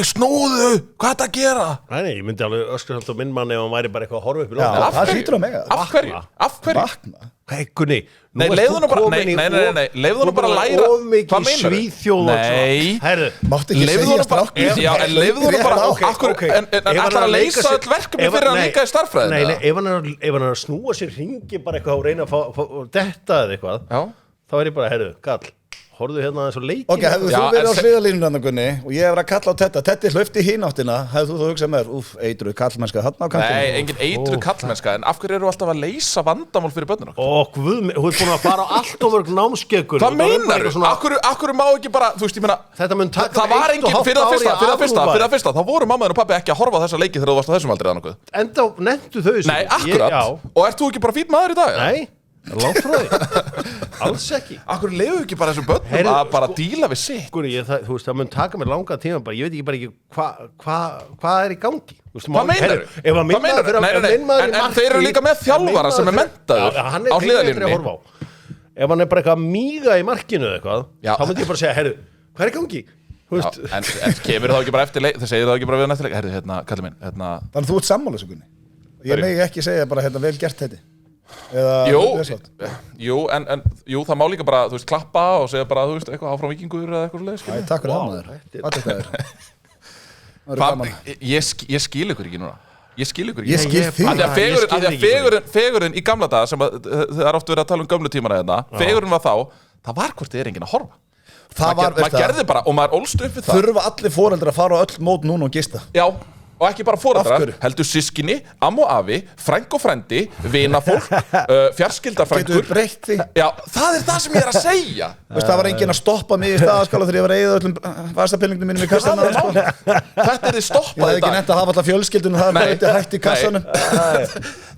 snúðu, hvað er þetta að gera? Nei, ég myndi alveg öskra samt á minn mann ef hann væri bara eitthvað að horfa upp í lofti. Já, það hlýtur að mega. Af hverju? Vakna. Gunni, nei, leiðu nú bara að læra. Of mikið Svíþjóð og svo. Herðu, máttu ekki segja stráknir. Já, en leiðu nú bara, en ætlar að leysa öll verkefni fyrir að líka í starffræðina? Nei, ef hann er að snúa sér hringi bara eitthvað og reyna að fá þetta eða eitthvað, þá er ég bara, herðu, kall, horfðu hérna eins og leikinn. Ok, hefðu þú verið á hliðarlínunni þarna, Gunni, og ég hefur að kalla á Teddi hlaupt í hináttina, hefðu þú hugsað með eitruð kallmennska þarna á kantinu? Nei, engin eitruð kallmennska, en af hverju eru alltaf að leysa vandamál fyrir börnuna? Guð, þú ert búin að fara á allt og mörg námskeikur. Hvað meinarðu? Akkur má ekki bara, þú veist, ég meina, þetta mun taka það var engin, fyrir það fyrsta, þá voru mamma og pabbi ekki að horfa á þessa leiki þegar þú varst á þessum aldrei eða nokkuð. Enda nefndu þau þessu. Nei, akkurat. Og ert þú ekki bara fínn maður í dag? Nei, langt frá því. Alls ekki. Akkur leiðu ekki bara þessum börnum að bara díla við sitt? Þú veist, það mun taka mér langa tíma bara, ég veit ekki hvað er í gangi. Hvað meinarðu? En þeir eru líka með þjálfara sem er menntaður á hliðarlínunni. Ef hann er bara eitthvað míga í markinu eða eitthvað, þá myndi ég bara segja, heyrðu, hvað er í gangi? En kemur þá ekki bara eftir leik, þeir segir þá ekki bara við hann eftir leik, heyrðu, hérna, kallið minn, hérna. Þannig þú ert sammála þessu, Gunni. Ég megi ekki segja bara, hérna, vel gert þetta. Jú, það má líka bara, þú veist, klappa og segja bara, þú veist, eitthvað áfram vikingur eða eitthvað svoleiðis. Æ, takk fyrir það, ég skil ykkur ekki núna. Ég skil þig. Af því að fegurinn í gamla daga, sem það er oft verið að tala um gömlu tímana hérna, fegurinn var þá, það var hvort þið enginn að horfa. Maður gerði bara, og maður ólst upp við það. Þurfa allir foreldrar að fara á öll mót núna og gista? Já, og ekki bara foreldrar, heldur systkini, amma og afi, frænk og frændi, vinafólk, fjarskildarfrængur. Getur breytt því? Já, það er það sem ég er að segja. Það var enginn að stoppa mig í staðaskála þegar ég var að eyða öllum vasapenningnum mínum í kassanum. Þetta er þið stoppað í dag. Ég hef ekki nefnt að hafa alltaf fjölskyldunum, það er bara hætt í kassanum.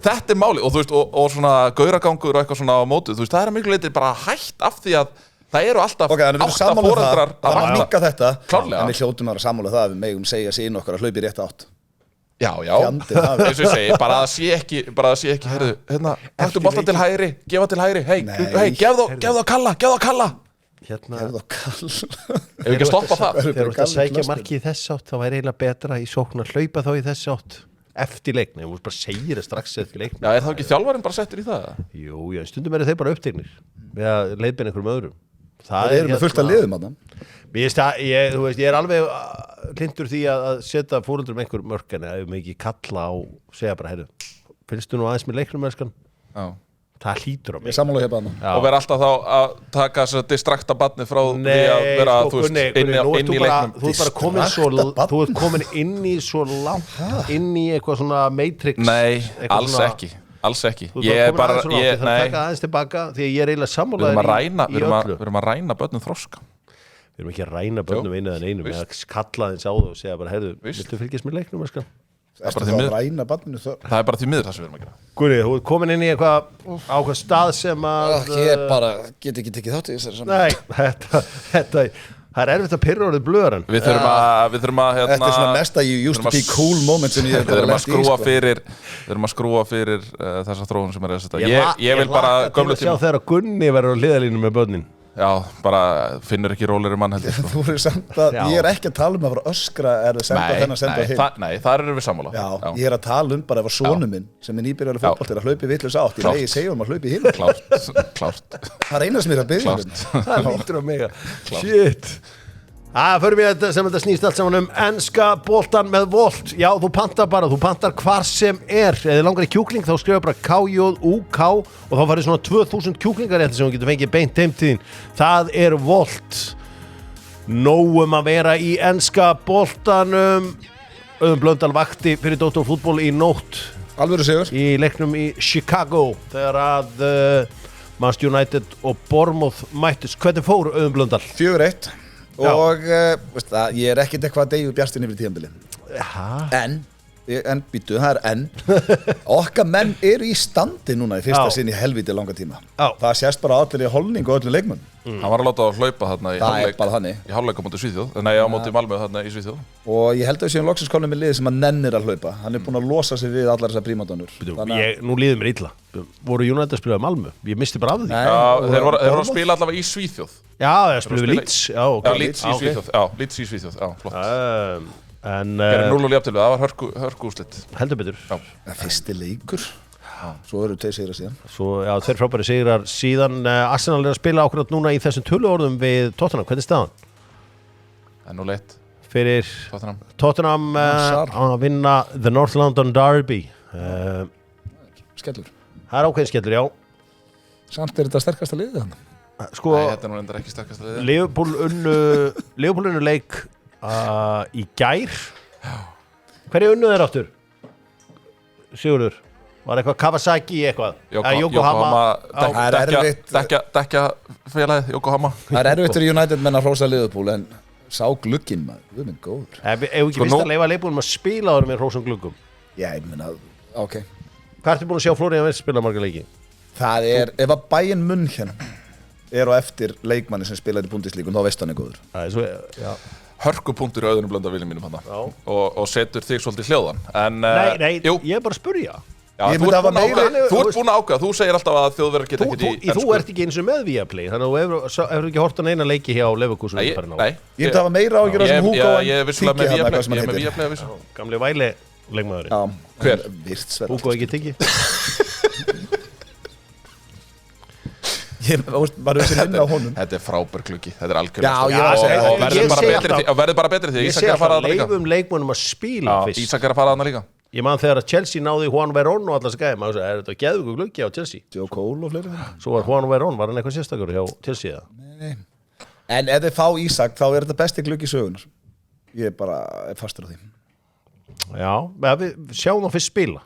Þetta er málið, og þú veist, og svona gauragangur og eitthvað svona á mótu, þú veist, það er að miklu leyti bara hætt af því að það eru alltaf 8 foreldrar að vakta þetta. Klárlega. En við hljótum að sammála það að við megum segja sín okkar að hlaupi rétt átt. Já, eins og ég segi, bara að það sé ekki, heyrðu, hérna, taktu boltan til hægri, gefa til hægri, hei, gefðu á kalla. Hérna, gefðu á kalla. Ef við ekki að stoppa það. Þegar þú ert að sækja marki í þess átt, þá væri eiginlega betra í sókn að hlaupa þá í þess átt eftir leikni, þú bara segir það strax eftir leikni. Já, er það ekki þjálfarinn bara settur í það? Jú, stundum eru þeir bara upptegnir við að leiðbeina einhverjum öðrum. Það er með fullt að liðum að ég er alveg hlindur því að setja fóreldrum einhver mörk en ef við ekki kalla á segja bara, heyrðu, finnst þú nú aðeins með leiknum elskan? Já. Það hlýtur á mig. Ég sammála hér bara. Og vera alltaf þá að taka þess að distrakta barnið frá því að vera, þú veist, inn í leiknum. Þú ert komin inn í svo langt inn í eitthvað svona Matrix. Nei, alls ekki. Ég er bara, það taka aðeins tilbaka því að ég er eiginlega sammálaður í öllu. Við erum að ræna börnum þroska. Við erum ekki að ræna börnum einu eða einu, við erum að kalla þeins á það og segja bara, heyrðu, viltu fylgjast með leiknum, sko? Það er bara því miður það sem við erum að gera. Guðni, þú ert komin inn í eitthvað á hvað stað sem að ég bara get ekki tekið þátt í þessari saman. Nei, það er erfitt að pirra orðið blöðarann. Við þurfum að þetta er svona mesta you used to be cool moment sem ég Við þurfum að skrúa fyrir þessa þróun sem er þess að ég vil bara gömlu tíma. Sjá þegar Gunni verður á hliðarlínu með börnin. Já, bara finnur ekki rólegri mann heldur. Þú er samt að, ég er ekki að tala um að fara öskra eða senda þennan senda hinn. Nei, þar erum við sammála. Já, ég er að tala um bara ef að sonu minn sem er nýbyrjari fótbolti að hlaupi vitlaus átt, ég segi að hlaupi hinn. Klárt. Það er eina sem er að byggja. Það lítur á mig. Shit. Förum við sem þetta snýst allt saman enska boltan með Volt. Já, þú pantar hvar sem er. Ef þið langar í kjúkling þá skrifa bara KJUK og þá farið svona 2000 kjúklingarétti sem þú getur fengið beint heim til þín. Það er Volt. Nóum að vera í enska boltanum. Auðun Blöndal vakti fyrir Dóttarfútból í nótt. Alvöru sigur. Í leiknum í Chicago þegar að Manchester United og Bournemouth mættust. Hvernig fór Auðun Blöndal? 4-1. Og ég er ekkert eitthvað að deyju bjartinn yfir tíðanbili. En býtu, það er en okkar menn eru í standi núna í fyrsta sinn í helviti langa tíma. Það sést bara allir í holning og öllum leikmönnum. Hann var að láta að hlaupa þarna í hálfleik á móti Svíþjóð, nei á móti Malmö þarna í Svíþjóð. Og ég held að við séum loksins konum með liðið sem að nennir að hlaupa. Hann er búinn að losa sig við allar þessar prímadonnur. Nú líður mér illa. Voru United að spila Malmö? Ég misti bara af því. Þeir voru að spila allavega í Svíþjóð. Já, þeir spiluðu Leeds. Leeds í Svíþjóð, flott. Gerði 0 og jafntölu, það var hörku úrslit. Heldur betur. Fyrsti leikur. Svo eru 2 sigrar síðan. Já, 2 frábæri sigrar síðan. Arsenal er að spila akkurat núna í þessum töluorðum við Tottenham. Hvernig er staðan? Það er 0-1. Fyrir Tottenham að vinna The North London Derby. Skellur. Það er ákveðin skellur, já. Samt er þetta sterkasta liðið hann. sko, Nei, þetta er nú reyndar ekki sterkast liðið. Liverpool unnu leik í gær. Hverju unnu þeir áttur? Sigurður, var eitthvað Kawasaki eitthvað? Yokohama dekja félagið Yokohama. Það er erfitt fyrir United menn að hrósa Liverpool en sá glugginn maður, við minn góður. Ef ekki fyrst að leifa leikbúinum að spila áður með hrósum gluggum. Já, ég meina, ok. Hvað ertu búin að sjá Florian Wirtz spila marga leiki? Það ef að Bayern München á eftir leikmanni sem spilaði í Bundesliga þá veist hann er góður. Það svo, já. Hörkupunktur í auðunum blönda viljum mínum hann og setur þig svolítið hljóðan en, Nei, ég er bara að spurja. Já, þú ert búin að ákveða, þú segir alltaf að Þjóðverjar geta ekki í Þú ert ekki eins og með Viaplay, þannig að þú hefur ekki hort á neina leiki hjá Leverkusen. Nei, ég myndi að hafa meira ágjör sem Hugo ég er vissulega með Viaplay, ég er með Viaplay að vissu. Gamli væli leikmaðurinn. Hver? Hugo ekki tyggi. Ég var auðvitað inn á honum. Þetta er frábær klukki, þetta er algjörlega og verður bara betri því Ísak er að fara að líka. Ég sé alltaf leifum leikmönnum að spila fyrst. Ísak er að fara að líka. Ég man þegar að Chelsea náði Juan Verón og allar skæði, maður sagði, þetta geðveikur gluggi á Chelsea? Joe Cole og fleiri. Svo var Juan Verón, var hann eitthvað sérstakur hjá Chelsea eða? Nei. En ef þið fá Ísak þá er þetta besti gluggi sögunar. Ég er fastur á því. Já, við sjáum þá fyrst spila.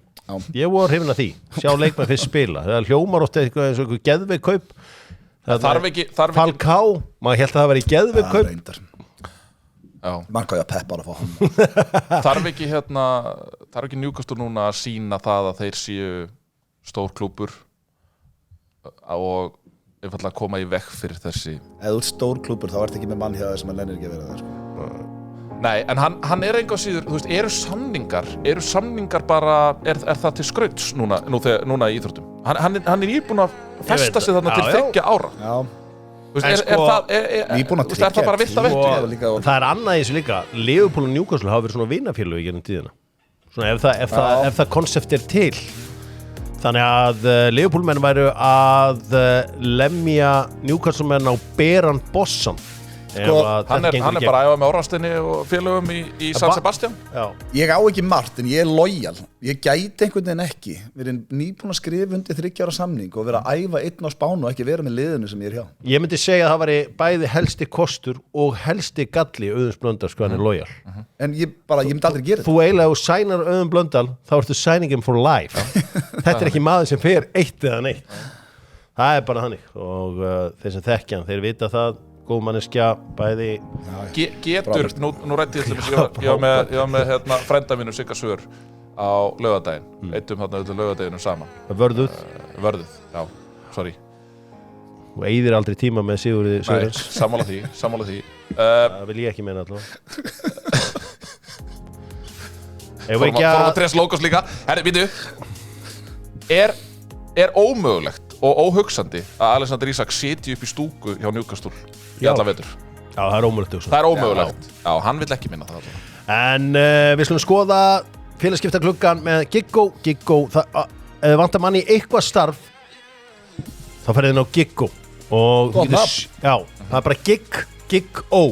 Ég var hrifinn af því, sjá leikmenn fyrst spila. Það hljómar oft eitthvað eins og einhver geðveik kaup. Þarf ekki Falcao, maður held að það væri geðveik kaup. Reyndar. Mann hvað ég að peppa að fá hann. Þarf ekki Newcastle núna að sína það að þeir séu stór klúbbur og einfallega koma í vekk fyrir þessi. Ef þú ert stór klúbbur þá ert ekki með mann hjá það sem hann lennir ekki að vera það sko. Nei, en hann er enga síður, þú veist, eru samningar bara, er það til skrauts núna í íþróttum? Hann er nýbúinn að festa sig þarna til 3 ára. Já. Þú veist, er það bara vilt að vettu? Það er annað í þessu líka, Liverpool og Newcastle hafa verið svona vinafélög í gennum tíðina. Svona ef það konsept er til. Þannig að Liverpool menn væru að lemja Newcastle menn á beran bossan. Hann er bara að æfa með Orrastinni og félögum í San Sebastian. Ég á ekki margt en ég er lojal. Ég gæti einhvern veginn ekki verið nýbúin að skrifa undir 3 ára samning og vera að æfa einn á Spánu og ekki vera með liðinu sem ég er hjá. Ég myndi segja að það væri bæði helsti kostur og helsti galli Auðuns Blöndal sko hann er lojal. En ég myndi aldrei gera þetta. Þú eiginlega og sænar Auðun Blöndal þá ertu signing him for life. Þetta er ekki maður sem fer eitt eða neitt. Það er bara þannig og þeir sem þekkja hann, þeir vita það góð manneskja, bæði getur, nú rætti ég var með frænda mínu Sigga Sör á laugardaginn eittum þarna öllu laugardaginum saman Vörðuð, já, sorry og eyðir aldrei tíma með Sigurði Sörens. Sammála því það vil ég ekki meina allavega fórum að tres logos líka býtu er ómögulegt og óhugsandi að Alexander Isak sitji upp í stúku hjá Newcastle í alla vetur. Já, það er ómögulegt. Það er ómögulegt. Já, hann vill ekki minna það. En við skulum skoða félagaskiptagluggan með Giggo. Ef þið vantar manni í eitthvað starf, þá ferðið inn á Giggo. Það er bara Giggo.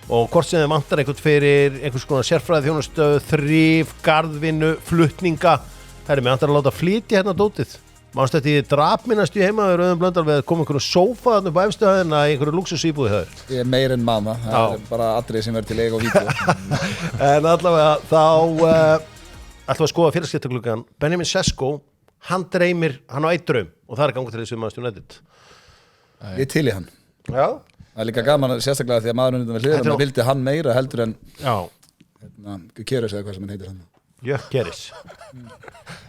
Og hvort sem þið vantar einhvern fyrir einhvers konar sérfræði þjónustöð, þrif, garðvinnu, flutninga. Það er með vantar að láta flytja hérna dótið. Manstu þetta í drapminnast í heimaður Auðun Blöndal við að koma einhverjum sófa þarna upp á efstuhæðina í einhverju luxusíbúði þar. Ég er meir en manna, það er bara atriði sem verður til eiga og vídeo. En allavega þá ætlum að skoða félagaskiptagluggan. Benjamin Sesko, hann á eitt draum og það er gangur til þessu Manchester United. Ég til í hann. Já. Það er líka gaman sérstaklega því að maðurinn undan við hliðina vildi hann meira heldur en Gjökeres eða hvað sem hann heitir hann. Gjökeres.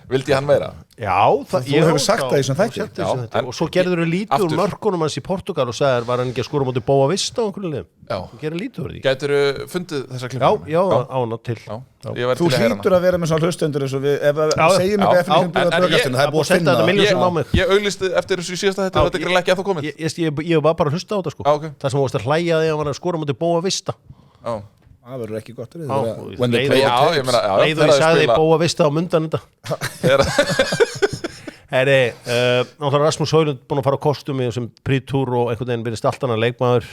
Vildi hann meira? Já, þú hefur sagt það í þessum þætti. Og svo gerður þau lítið úr mörkunum hans í Portugal og sagði var hann ekki að skora móti Boa Vista á einhverju liðum? Já. Þú gerir lítið úr því. Gætirðu fundið þessa klippingu? Já, ána til. Þú hlýtur að vera með svona hlustendur eins og við, ef segjum eitthvað eftir það er búið að finna. Ég auglisti eftir þessu síðasta þetta, þetta er greinlega ekki að þú komið. Ég var bara að hlusta á þetta sko. Það sem varst að hlæja því að hann var að skora móti Boa Vista. Það verður ekki gott leiður ég sagði Bóa Vista á mundan þetta náttúrulega Rasmus Højlund búin að fara á kostumi sem prítúr og einhvern veginn byrjast allt annað leikmaður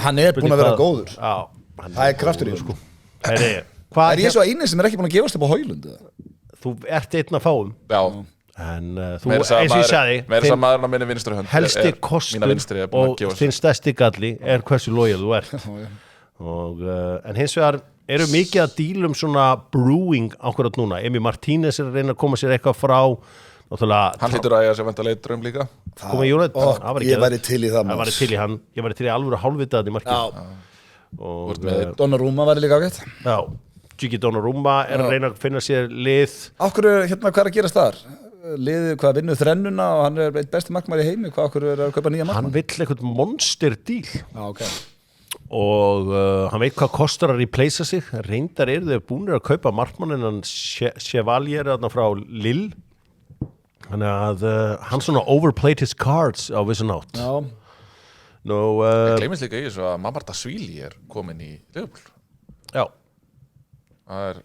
hann er búin að vera góður það er kraftur í sko er ég svo eini sem er ekki búin að gefast upp á Højlund þú ert einn að fáum En þú, Meira eins og ég sagði, þess að maðurinn á minni vinstri hönd helsti mína kostur vinstri er búin að og gefa þinn stærsti galli hversu lojal þú ert. En hins vegar eru mikið að dílum svona brewing ákvarðat núna. Emi Martínez er að reyna að koma sér eitthvað frá. Hann hlýtur að eiga sem vantarlega draum líka. Ég væri til í það. Ég væri til í alvöru hálfvitaðan í markið. Donnarumma væri líka ágætt. Já, Gigi Donnarumma er að reyna að finna sér lið. Hvað er að gerast þar? Liðið hvað vinnur þrennuna og hann er eitt besti markmaður í heimi. Hvað er að kaupa nýja markmann? Hann vill eitthvað monster díl. Okay. Og hann veit hvað kostar að replacea sig. Reyndar þau búinir að kaupa markmanninnan Chevalier frá Lille. Þannig að hann svona overplayed his cards á vissan átt. Já. Ég gleymist líka í þessu að Mamardashvili er komin í Liverpool. Já. Það er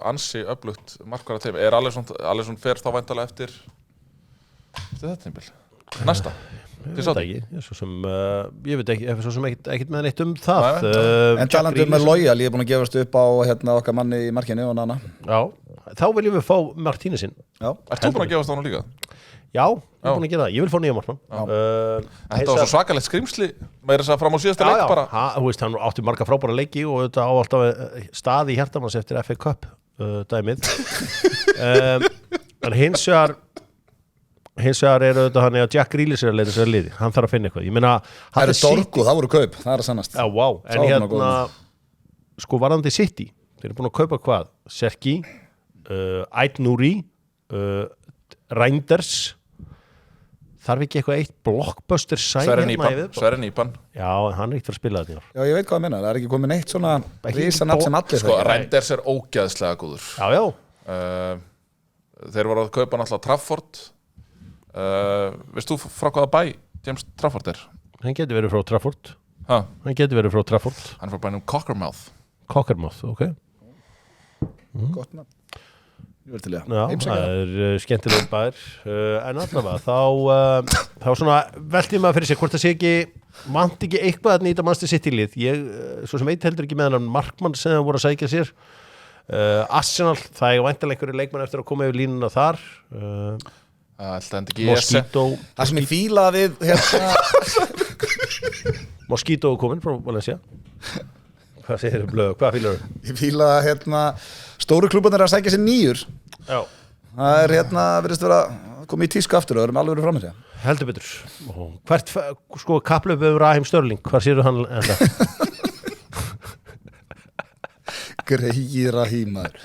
ansi öflugt markvara teimi. Er Alisson fer þá væntanlega eftir þetta tímabil? Næsta? Ég veit ekki, ég svo sem ekkert með neitt það. En talandi með Loyal, ég er búin að gefast upp á okkar manni í markinu og Nana. Já, þá viljum við fá Martínezinn. Ert þú búin að gefast á hann líka? Já, ég er búin að gera það. Ég vil fá nýja markmann. Þetta var svo svakalegt skrimsli með þess að fram á síðasta leik bara. Hann átti marga frábæra leiki og þetta á alltaf stað í hjartamanns eftir FA Cup dæmið. En hins vegar þetta hann að Jack Grealish er að leita sér að liði. Hann þarf að finna eitthvað. Ég meina, það eru Dorgu, það voru kaup, það er að sannast. Já, vá. En sko varðandi City, þeir eru búin að kaupa hvað? Serki, Ait Nouri, Reinders. Þarf ekki eitthvað eitt blockbuster sæn Sverre Nýpan. Já, hann er ekkert að spila þetta í ár. Já, ég veit hvað að minna. Það er ekki komin eitt svona risanapp sem allir. Sko, Reinders er ógeðslega góður. Já. Þeir voru að kaupa náttúrulega Trafford. Veist þú frá hvaða bæ James Trafford er? Hann getur verið frá Trafford. Ha? Hann getur verið frá Trafford. Hann er frá bænum Cockermouth. Cockermouth, ok. Gott nafn. Já, það er skemmtileg bær. En allavega, þá svona velti maður fyrir sig hvort það sé ekki, vant ekki eitthvað að nýta Manchester City lið. Ég, svo sem heldur ekki með hann markmann sem það voru að sækja sér. Arsenal, það er væntanlega einhverju leikmann eftir að koma yfir línuna þar. Mosquito. Það sem ég fíla við Mosquito komin frá Valencia. Hvað segir þau blöðu? Hvað fílar þau? Ég fíla stóru klúbarnir að sækja sér nýjur. Já. Það er virðist vera komið í tísku aftur og erum alveg verið fram með það. Heldur betur. Hvert, sko, kapphlaup yfir Raheem Sterling, hvað séu hann enda? Greið Raheem, maður.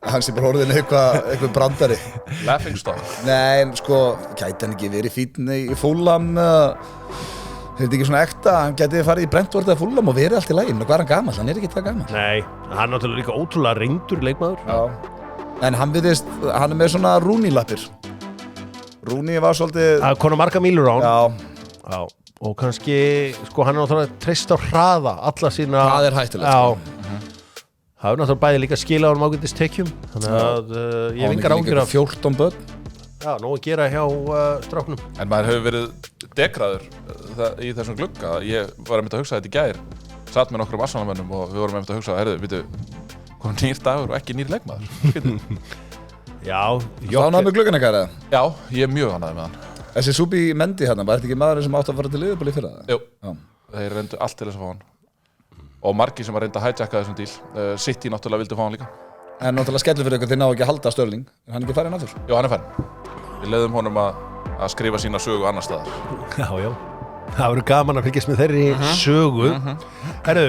Hann sé bara orðin eitthvað brandari. Laughing stock. Nei, sko, gæti hann ekki verið fínn í Fulham. Það er ekki svona ekta, hann geti farið í Brentford eða Fulham og verið allt í lagi. Hvað er hann gamall? Hann er ekki það gamall. Nei, hann er náttúrulega líka ótrúlega reyndur leikmaður. Já. En hann er með svona Rooney-lappir. Rooney var svolítið... Það konar marga mílur á hann. Já. Og kannski, sko, hann er náttúrulega treyst á hraða alla sína... Það er hættulegt. Já. Það er náttúrulega bæði líka skila á hann ágætis tekjum. Þannig að ég hef engar ágjur af 14 börn. Já, nóg að gera hjá stráknum. En maður hefur verið degraður í þessum glugga. Ég var einmitt að hugsa þetta í gær. Satt með nokkrum Arsenal-mönnum og við vorum einmitt að hugsa, heyrðu, kom nýr dagur og ekki nýr leikmaður. Já. Ánægður með gluggan eitthvað, eða? Já, ég er mjög ánægður með hann. Þessi Subi Mendi hérna, var þetta ekki maðurinn sem átti að fara til Liverpool í fyrra? Jú, þeir reyndu allt til þess að fá hann. Og margir sem var reynda að hijacka þessum díl. City náttúrulega vildi fá hann líka. En náttúrulega skellur fyrir ykkur, þið ná ekki að halda Sterling. Er hann ekki farin aftur? Já, hann er farin. Við leiðum honum að skrifa sína sögu annar staðar. Já. Það verður gaman að fylgjast með þeirri sögu. Herru,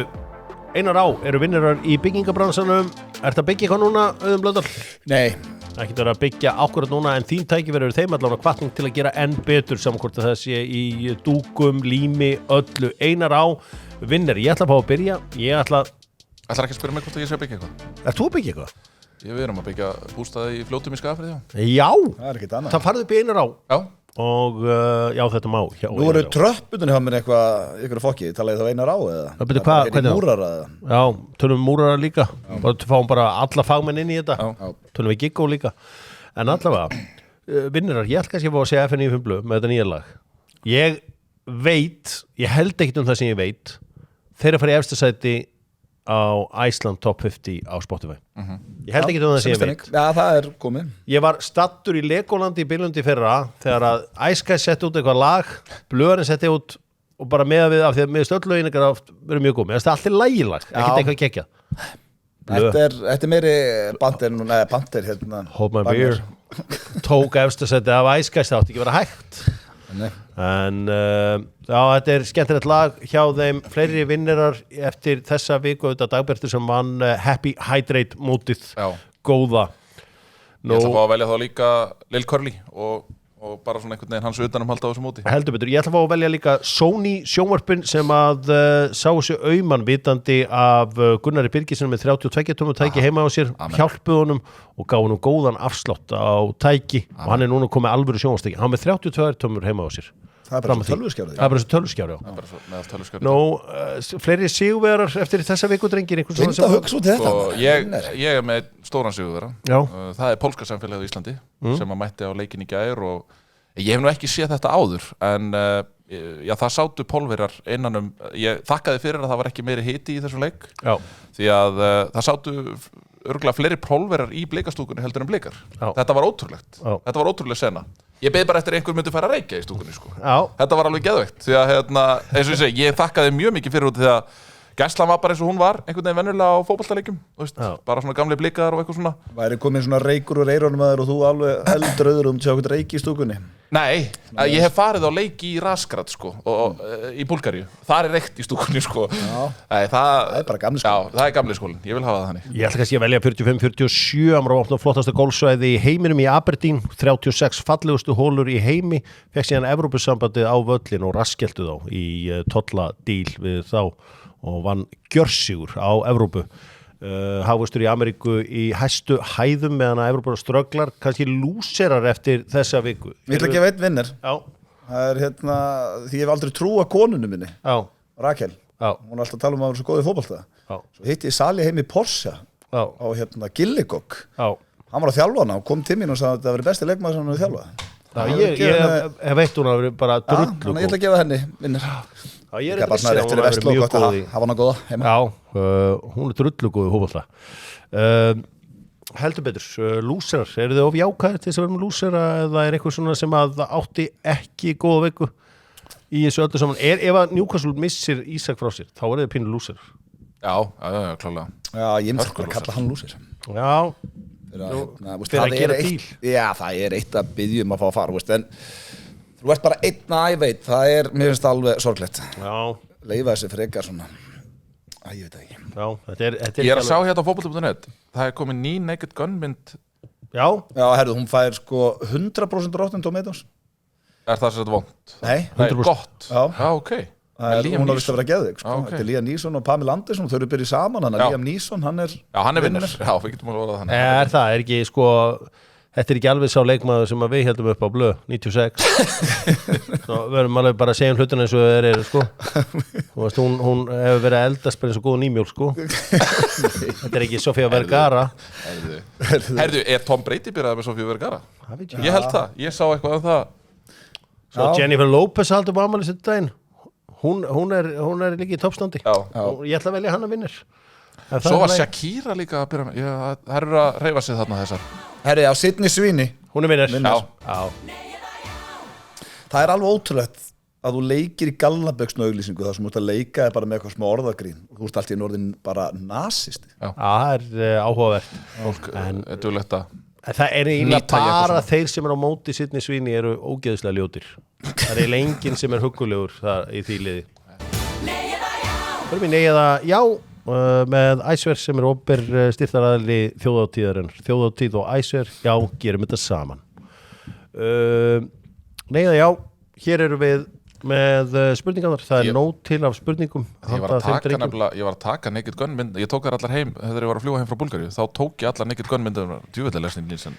Einar Á, eru vinnarar í byggingabransanum. Ertu að byggja eitthvað núna, Auðun Blöndal? Nei. Ekki verið að byggja akkurat núna, en þín tækifæri eru þeim allavega hvatning til að gera enn betur saman hvort að það sé í dúkum, lími, öllu. Einar Á, vinnar. Ég ætla að fá að byrja. Ætlar ekki að spyrja mig hvort ég sé að byggja eitthvað? Ert þú að byggja eitthvað? Við erum að byggja bústaði í Fljótum í Skagafirði, já. Það er ekkert annað. Það farðu upp í Einar Á. Já. Og já, þetta má. Nú eru tröpputunni hjá mér eitthvað fokki. Talaði þá Einar Á eða? Það byrju hvað? Hvernig múrara eða? Já, tölum múrara líka. Fáum bara alla fagmenn inn í þetta. Já. Tölum við Giggo líka. En allavega, vinnarar, ég ætla kannski að fá að segja FNÍ5 blöð með þetta nýja lag. Ég held ekkert það sem ég veit. Þeir að fara í efsta sæti á Iceland Top 50 á Spotify ég held ekki það sé ég veit Já, það komið ég var stattur í Legolandi í Billund í fyrra þegar að Ice Guy setti út eitthvað lag Blöðurinn setti út og bara með við af því að með stöldlögin eitthvað verið mjög góð það er allir lægilag, ekkert eitthvað geggjað Þetta meiri bandir hérna Hold My Beer tók efstu seti af Ice Guy það átti ekki vera hægt en já, þetta skemmtilegt lag hjá þeim fleiri vinnerar eftir þessa viku auðvitað Dagbjartur sem vann Happy Hydrate mótið góða Ég ætla að fá að velja þá líka Lil Curly og bara svona einhvern veginn hans utanumhald á þessu móti heldur betur, ég ætla að fá að velja líka Sony sjónvarpin sem að sá þessu auman vitandi af Gunnari Birgisson með 32 tómur tæki heima á sér, hjálpuð honum og gaf honum góðan afslátt á tæki og hann núna komið alvöru sjónvarstæki hann með 32 tómur heima á sér Það bara svo tölvuskjári Það bara svo tölvuskjári Nú, fleiri sigurvegarar eftir þessa viku drengir Reynda að hugsa út þetta Ég með stóran sigurvera Það pólska samfélagið á Íslandi sem að mætti á leikin í gær og ég hef nú ekki séð þetta áður en það sátu pólverjar innan ég þakkaði fyrir að það var ekki meiri hiti í þessu leik því að það sátu örugglega fleiri pólverjar í bleikastúkunni heldur en bleikar Þetta var ótrúlegt Þetta var ótrúleg sena Ég beið bara eftir einhver myndi fara að reykja í stúkunni sko. Þetta var alveg geðveikt því að eins og ég segi, ég þakkaði mjög mikið fyrir út því að gæslan var bara eins og hún var einhvern veginn venjulega á fótboltaleikjum bara svona gamli blikar og eitthvað svona Væri komið svona reykur úr eyrunum að þér og þú alveg eldrauður sjá eitthvað reyki í stúkunni Nei, ég hef farið á leiki í Rasgrad sko, og í Búlgaríu þar reykt í stúkunni sko. Nei, það bara gamli skólinn Já, það gamli skólinn, ég vil hafa það þannig Ég ætla kannski að velja 45-47 hann var að opna flottasta gólfsvæði í heiminum í Aberdeen 36 fallegustu hólur í heimi fekk síðan Evrópusambandið á völlin og raskeltu þá í tolladíl við þá og vann gjörsigur á Evrópu hagvöxtur í Ameríku í hæstu hæðum meðan að Evrópa strögglar kannski lúserar eftir þessa viku Ég ætla ekki að veit vinner Það hérna, því ég hef aldrei trúa konunum minni Rakel, hún er alltaf að tala að vera svo góð í fótbolta Svo hitti ég Sali heim í Porsche á hérna Gilligog Hann var að þjálfa hana og kom til mín og sagði að það veri besti leikmaður sem hann hefur þjálfað Ég veit hún að vera bara drullu Ég ætla að gefa henni vinner ég er bara svona eftir að vera mjög góð í hafa hana góða heima hún er drullu góð í fótbolta heldur betur, lúserar eru þið of jákvæðir til þess að vera með lúsera eða er eitthvað svona sem að átti ekki góða viku í þessu öllu saman ef að Newcastle missir Ísak frá sér þá er þið pínu lúserar Já, klálega ég myndi að kalla hann lúser fyrir að gera díl Já, það er eitt að biðja að fá að fara en þú ert bara einn að ég veit mér finnst það alveg sorglegt leifa þessi frekar svona ég veit ekki Ég er að sjá hérna á fótbolta.net það er komið ný Naked Gun mynd Já, herðu, hún fær sko 100% Rotten Tomatoes Er það sér vond? Nei, 100% gott Já, ok Hún á vist að vera geðveik sko. Þetta er Liam Neeson og Pamela Anderson þau eru byrjið saman, Liam Neeson hann er vinnur Já, við getum alveg að það Er það, er ekki sko Þetta er ekki alveg sá leikmaður sem við heldum upp á Blöð 96 Svo verðum alveg bara að segja hlutina eins og þeir eru sko hún hefur verið að eldast bara eins og góð nýmjólk sko Þetta er ekki Sofía Vergara Herðu, er Tom Brady byrjaði með Sofía Vergara? Ég held það, ég sá eitthvað um það Svo Jennifer Lopez haldum á afmæli sitt daginn hún er líka í toppstandi og ég ætla að velja hann að vinnur Svo var Shakira líka að byrja með það eru að reyfa sig þarna þessar Herri, á Sydney Sweeney hún er vinnur Það er alveg ótrúlegt að þú leikir í gallaböksnu auglýsingu þar sem þú ert að leika bara með eitthvað smá orðagrín og þú ert alltaf í norðin bara nasisti Það er áhugavert Fólk er duglegt að Það er eiginlega bara þeir sem er á móti Sydney Sweeney eru ógeðslega ljótir Það er enginn sem er huggulegur í því liði Fyrir mig neyða já með Æsver sem er opir styrktaraðili þjóðhátíð og Æsver, já, gerum þetta saman neyða já, hér eru við með spurningarnar, það er nóg til af spurningum Ég var að taka Naked Gun mynd ég tók þær allar heim, þegar ég var að fljúga heim frá Búlgaríu þá tók ég allar Naked Gun myndum djúvillalesningin sem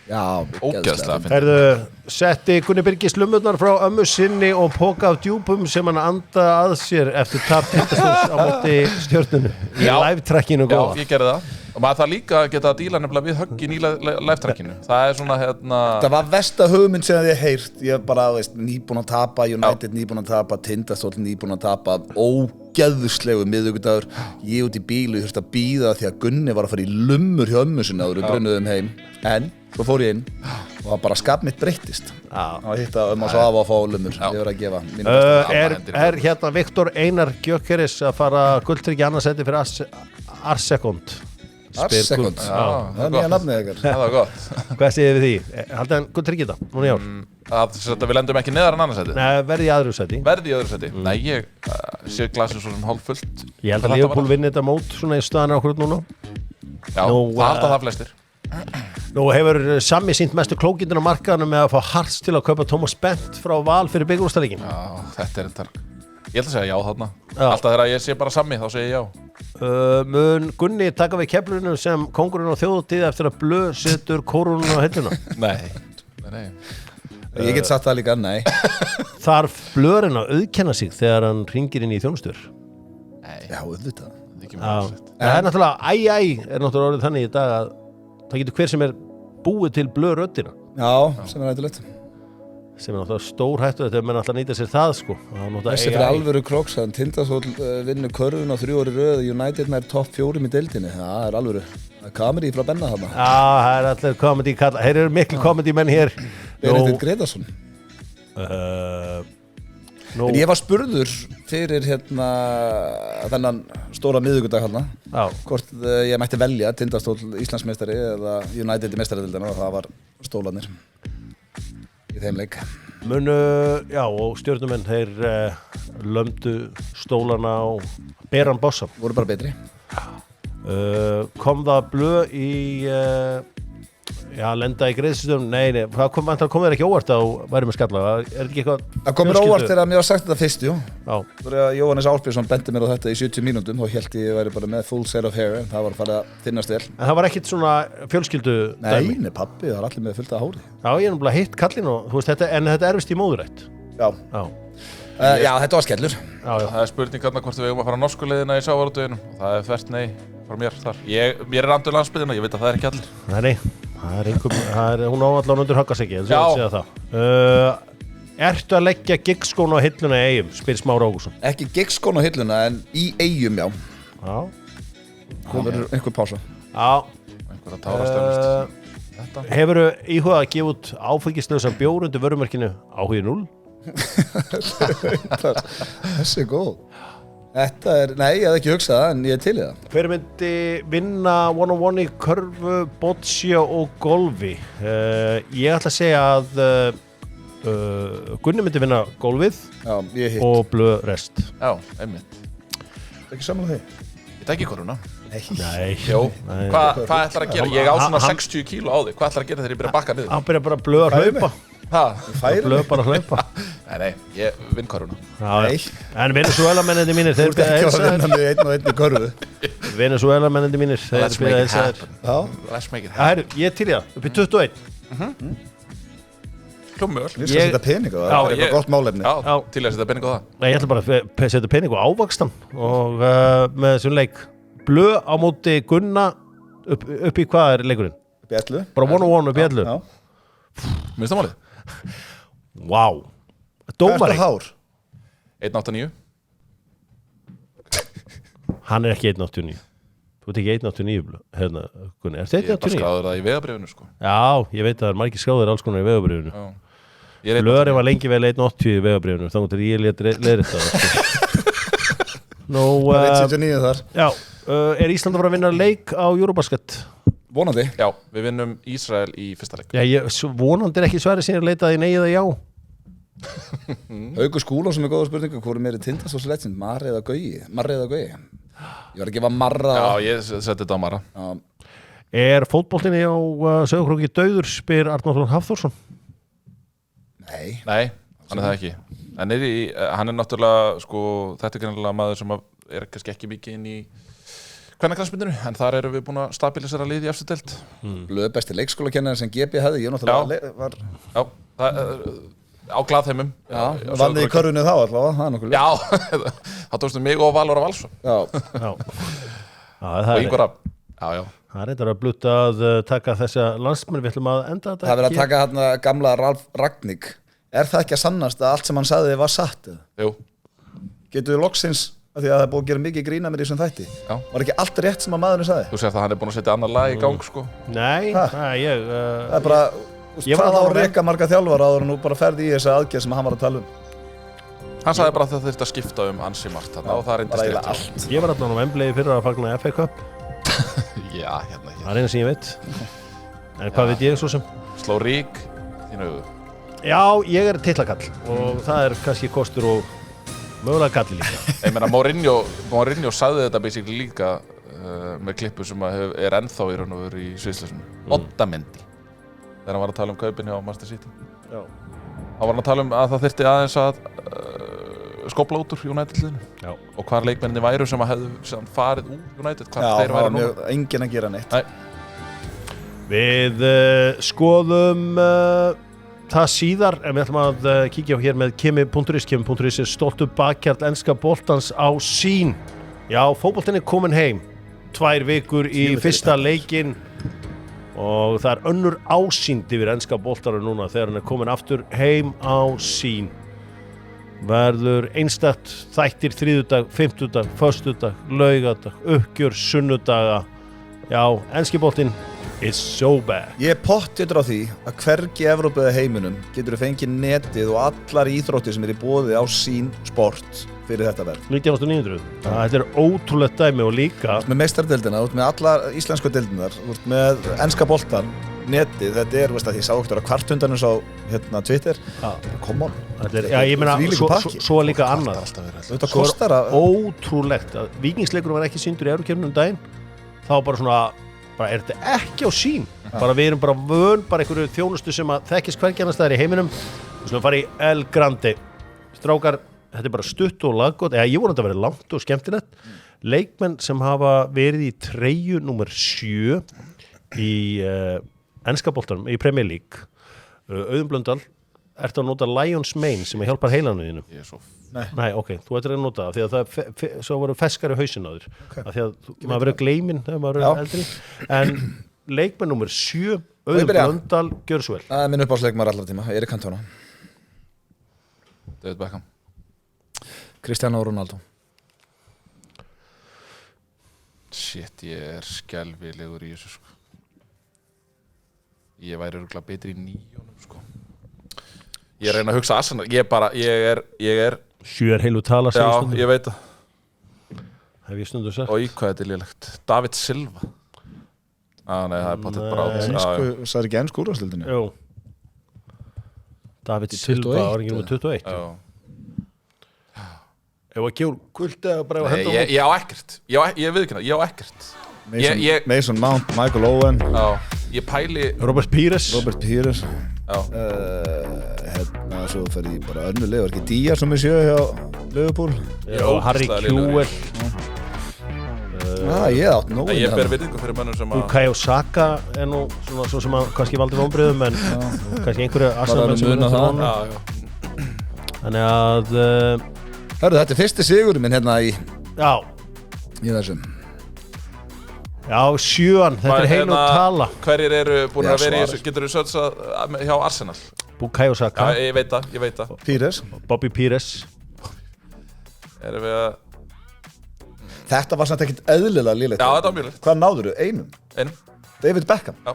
ógeðslega fyndið Setti Gunni Birgis slumurnar frá ömmu sinni og póka af djúpum sem hann anda að sér eftir tap Tindastóls á móti Stjörnunni í live-trackinu góða Já, ég gerði það og maður það líka að geta að díla nefnilega við höggin í live-trackinu það er svona Það var versta hugmynd sem ég heyrt ég bara, nýbúin að tapa United nýbúin að tapa, Tindastóll nýbúin að tapa ógeðslegu miðvikudagur, ég út í bílu, ég þurfti að bíða því að Gunni var að fara í lummur hjá ömmu sinni áður við brunnuðum heim, en svo fór ég inn og það bara skap mitt breyttist að hitta svo af að fá lummur, ég verið að gefa mínu Er hérna Viktor Einar Gjökkeris að fara gulltryggja annarsæti fyrir Arsekund? Arsekund, það er nýja nafnið ekkert. Það var gott. Hvað segir við því? Haldið hann gulltryggja þetta, núna í ár? Að við lendum ekki neðar en annarsæti? Nei, verði í öðru sæti. Verði í öðru sæti? Nei, ég sé glasið svo sem hálf fullt. Ég held að Liverpool vinni þetta mót svona í staðan okkur núna. Já, það halda það flestir. Nú hefur Sami sýnt mestu klókindin á markaðanum með að fá Harts til að kaupa Thomas Bent frá Val fyrir byggjúrstæðleikin. Já, þetta þetta. Ég ætla að segja já þarna. Alltaf þegar ég sé bara Sami, þá segi ég já. Mun Gunni taka við keflinu sem kóngurinn á þjóðatíð eftir að Blöð setur kórunum á hilluna? Nei. Ég get sagt það líka, nei. Þarf Blöðurinn að auðkenna sig þegar hann ringir inn í þjónustur? Nei. Já, auðvitað. Það er náttúrulega, er náttúrulega orðið þannig í dag að það getur hver sem er búið til Blöð röddina. Já, sem er hættulegt. Sem er náttúrulega stór hættu þetta menn alltaf nýta sér það sko. Þessi fyrir alvöru Kroks að Tindastóll vinnur körfun á 3 ári röð United nær topp 4 í deildinni, það er alvöru. Það er comedy frá Benna þarna. Já, það er allir comedy kalla, þeir eru miklu comedy menn hér. Benedikt Gretarsson. En ég var spurður fyrir þennan stóra miðvikudag hérna, hvort ég mætti velja Tindastóll Íslandsmeistari eða United í meistaradeildina og það var stólarnir í þeim leik. Og stjörnumenn, þeir lömdu stólana á beran bossan. Voru bara betri. Kom það Blöð í lenda í greiðslustöðum? Nei, það kom þér ekki óvart að væri með skalla? Er ekki eitthvað? Það kom mér óvart þegar mér var sagt þetta fyrst, jú. Já. Þegar Jóhannes Ásbjörnsson benti mér á þetta í 70 mínútum, þá hélt ég væri bara með full set of hair, en það var farið að þynnast vel. En það var ekkit svona fjölskyldu dæmi? Nei, pabbi, það var allir með fullt af hári. Já, ég er náttúrulega hitt kallinn og þú veist, en þetta erfist í móðurætt. Já. Já, þetta var skellur. Já. Það er spurning hvort við eigum að fara norsku leiðina í sjávarútveginum og það er þvert nei frá mér þar. Mér er andur landsbyggðina, ég veit að það er ekki allir. Nei, hún á allan undir höggaseggi, þú séð það. Ertu að leggja gigskónu á hilluna í Eyjum, spyr Smári Ágússon? Ekki gigskónu á hilluna, en í Eyjum, já. Það verður einhver pása. Einhver að tárast Hefurðu íhugað að gefa út áfengislausan bjór undir vörumerkinu áhugi 0? Þessi er góð. Nei, ég hef ekki hugsað það, en ég er til í það. Hver myndi vinna one-on-one í körfu, boccia og golfi? Ég ætla að segja að Gunni myndi vinna golfið og Blöð rest. Já, einmitt. Ekki samanlega því? Ég teki koruna. Nei. Jó, hvað ætlar að gera? Ég á svona 60 kíló á þig. Hvað ætlar að gera þegar ég byrja að bakka niður? Hann byrja bara Blöð að hlaupa. Blöð bara að hlaupa. Nei, ég vinn koruna. En Venezuela-mennindi mínir, þeir byrja að heilsa þér. Ekki að vinna í korfu. Venezuela-mennindi mínir, þeir byrja að heilsa þér. Let's make it happen. Ég er til í það, upp í 21. Klúmmur. Ég skal setja pening á það, það er eitthvað gott málefni. Já, til að setja pening á það. Nei, ég ætla bara að setja pening á ávaxtan og með þessum leik. Blöð á móti Gunna upp í hvað er leikurinn? Upp í 11. Bara one-on-one upp í 11. Minnst það málið? Vá. Dómari. Hvað er hár? 1,89. Hann er ekki 1,89. Þú ert ekki 1,89, hérna, Gunni. Er þetta 1,89? Ég er bara skráður það í vegabrifinu, sko. Já, ég veit að það er margir skráður alls konar í vegabrifinu. Blöðurinn var lengi vel 1,80 í vegabrifinu, þá mútið ég leiðrétta það, sko. Nú, 1,79 þar. Já, er Ísland að fara að vinna leik á Eurobasket? Vonandi. Já, við vinnum Ísrael í fyrsta leik. Já, vonandi er ekki svarið sem ég leitaði nei eða já. Haukur Skúla sem er góða spurninga, hvort er meiri Tindastóls legend, Marri eða Gauji? Ég var að gefa Marra. Já, ég seti þetta á Marra. Er fótboltinni á Sauðárkróki dauður, spyr Arnór Hafþórsson? Nei, hann er það ekki. En hann er náttúrulega, sko, þetta er kannilega maður sem er kannski ekki mikið inn í kvennaknattspyrnunu, en þar erum við búin að stabilisera liði í efstu deild. Blöð besti leikskólakennari sem GB hefði, ég náttúrulega var... Já, það á glaðheimum. Já, vann í körfunni þá allavega, það er nokkuð. Já, það tókstu mig og Valur af Valsson. Já. Og Ingvar af. Já. Það er eitthvað að blutta að taka þessa landsmenn, við ætlum að enda þetta. Það er verið að taka hérna gamla Ralf Ragník. Er það ekki að sannast að allt sem hann sagði var satt? Jú. Getur við loksins af því að það er búið að gera mikið grína mér í þessum þætti. Já. Var ekki allt rétt sem að maðurinn sagði? Þú segir að hann er búin að setja annar lag í gang sko. Nei, ég Það er bara, ég var hvað á alveg að reka marga þjálfara áður en nú bara ferði í þessa aðgerð sem hann var að tala um? Hann sagði bara að það þurfti að skipta ansi margt þarna og það Bara reyndist eiginlega rétt. allt. Ég var alltaf á Wembley fyrir að fagna FA Cup. Já, hérna. Það er eina sem ég veit. En hvað veit ég svo sem? Sló rík þínu augu. Já, ég er titlakall og það er kannski kostur og mögulega galli líka. Ég meina, Mourinho sagði þetta basically líka með klippu sem er ennþá í raun og veru í sviðslösunum. Ottamendi. Þegar hann var að tala um kaupin hjá Manchester City. Já. Hann var að tala um að það þyrfti aðeins að skópla út úr United-liðinu. Já. Og hvar leikmenninni væru sem hefðu farið úr United, hvar Já, þeir það var væru núna. mjög enginn að gera neitt. Nei. Við skoðum það síðar, en við ætlum að kíkja á hér með Kimi.is. Kimi.is er stoltur bakhjarl enska boltans á Sín. Já, fótboltinn er komin heim. 2 vikur í fyrsta leikinn og það er önnur ásýnd yfir enska boltaru núna þegar hann er komin aftur heim á Sín. Verður einstakt þættir þriðjudag, fimmtudag, föstudag, laugardag, uppgjör, sunnudaga. Já, enski boltinn is so bad. Ég er pottþéttur á því að hvergi í Evrópu eða heiminum getur þú fengið netið og allar íþróttir sem er í boði á Sín Sport fyrir þetta verð. 19.900. Þetta er ótrúlegt dæmi og líka Með meistardeildina, út með allar íslensku deildinar, út með enska boltan, netið, þetta er, veist að ég sá okkur á kvartundanum á Twitter. Come on. þetta er, já, ég meina, Þvílíkur pakki. svo er líka annað. Þetta Svo kostar er að ótrúlegt að Víkingsleikurinn var ekki sýndur í Evrókeppninni daginn. Þá bara svona, bara er þetta ekki á Sín. Bara við erum bara vön, bara einhverju þjónustu sem að þekkist hvergi annars staðar í heiminum. Við slum fara í El Grande. Strákar, þetta er bara stutt og laggott, eða ég voru að þetta verið langt og skemmtilegt. Leikmenn sem hafa verið í treyju númer 7 í enska boltanum, í Premier League. Auðun Blöndal, ertu að nota Lions Mane sem hjálpar heilanum þínu? Ég er svo Nei, ok, þú ættir að nota það því að það svo voru feskari hausinn á þér af því að maður verður gleyminn þegar maður er eldri en leikmenn númer 7 Auðun Blöndal, gjör svo vel. Það er minn uppáhaldsleikmaður allar tíma, Erik Cantona. David Beckham. Cristiano Ronaldo. Shit, ég er skelfilegur í þessu sko. Ég væri örugglega betri í 9 sko. Ég reyna að hugsa Arsenal. Ég er 7 er heilu tala Já, ég veit það. hef ég stundum sagt. Og í hvað þetta er lélegt. David Silva. Nei, það er pottet bara át. Það er ekki ennsku úrvalsdeildinni. Jú. David Silva, áringin nummer 21. Ef að gjör guld eða bara Nei, ég á ekkert. Ég viðurkenna, ég á ekkert. Mason Mount, Michael Owen. Ég pæli Robert Pires. Svo fer ég bara önnur leið, var ekki Díaz sem ég séu hjá Liverpool? Harry Kewell. Ég átt nóg. Ég ber virðingu fyrir mönnum sem að Bukayo Saka er nú svona svo sem að kannski valdi vonbrigðum en kannski einhverju Arsenal sem muna það. Þannig að Hörru, þetta er fyrsti sigurinn minn hérna í þessum. Já, 7, þetta er heil og tala. Hverjir eru búin að vera í þessu, getur þú sötsað hjá Arsenal? Bukayo Saka. Já, ég veit það. Pires. Bobby Pires. Erum við að Þetta var samt ekkert eðlilega lélegt. Já, þetta var mjög lélegt. Hvað náðurðu? Einum? David Beckham. Já.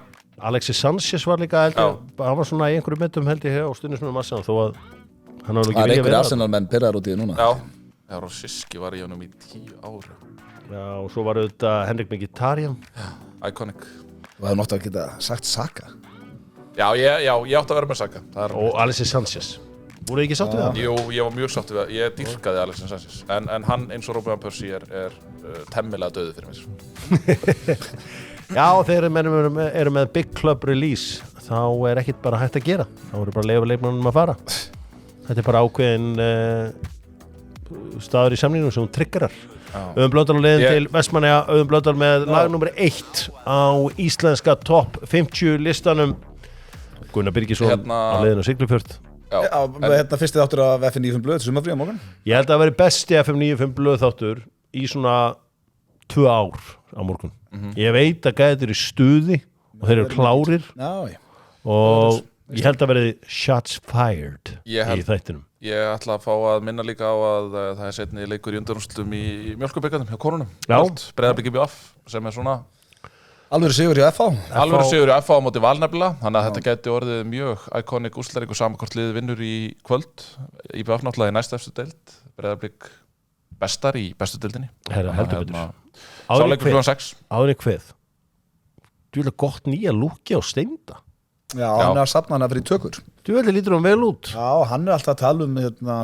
Alexis Sanchez var líka heldur. Hann var svona í einhverju metum held ég á stundismunum Arsenal þó að hann var ekki Það er vilja einhverju vera. Arsenal-menn pirraðar út í núna. Já, Rosiski var í honum í 10 ára. Já, og svo var auðvitað Henrik Mkhitaryan. Iconic. Og það náttu að geta sagt Saka. Já, ég átti að vera með Saka. Og Alexis Sanchez. Voruð þið ekki sáttu við það? Jú, ég var mjög sáttu við það. Ég dýrkaði Alexis Sanchez. En hann eins og Robin van Persie er temmilega döðu fyrir mér. Já, þegar menn eru með Big Club Release þá er ekkert bara hægt að gera. Þá eru bara leikmönnum að fara. Þetta er bara ákveðin staður í samlínum sem hún triggerar. Auðun Blöndal á leiðin til Vestmannaeyja. Auðun Blöndal með lag nummer 1 á íslenska topp 50 listanum. Gunnar Birgisson á leiðin á Siglufjörð. Hérna fyrsti þáttur af FM 95 blöð sumafrí á morgun. Ég held að það veri besti FM 95 blöð þáttur í svona 2 ár á morgun. Ég veit að gæðir í stuði og þeir eru klárir og Ég held að verði shots fired Ég í held- þættinum. Ég ætla að fá að minna líka á að það er setni leikur í undanúrslitum í mjölkubikarnum hjá konunum. Já. Breiðablik IBF sem er svona Alveg sigur í FH. alveg sigur í FH á móti Val nefnilega. Þannig að þetta geti orðið mjög iconic úrslitaleikur sama hvort liðið vinnur í kvöld. IBF náttúrulega í næsta efstu deild. Breiðablik bestar í bestu deildinni. Herra, heldur betur. Sáleikur klukkan 6. Áður en hvað? Þú vil gott nýja lúki á Steinda. Já, hann er að safna hana fyrir tökur. Þú vil lítur hann vel út. Já, hann er alltaf að tala um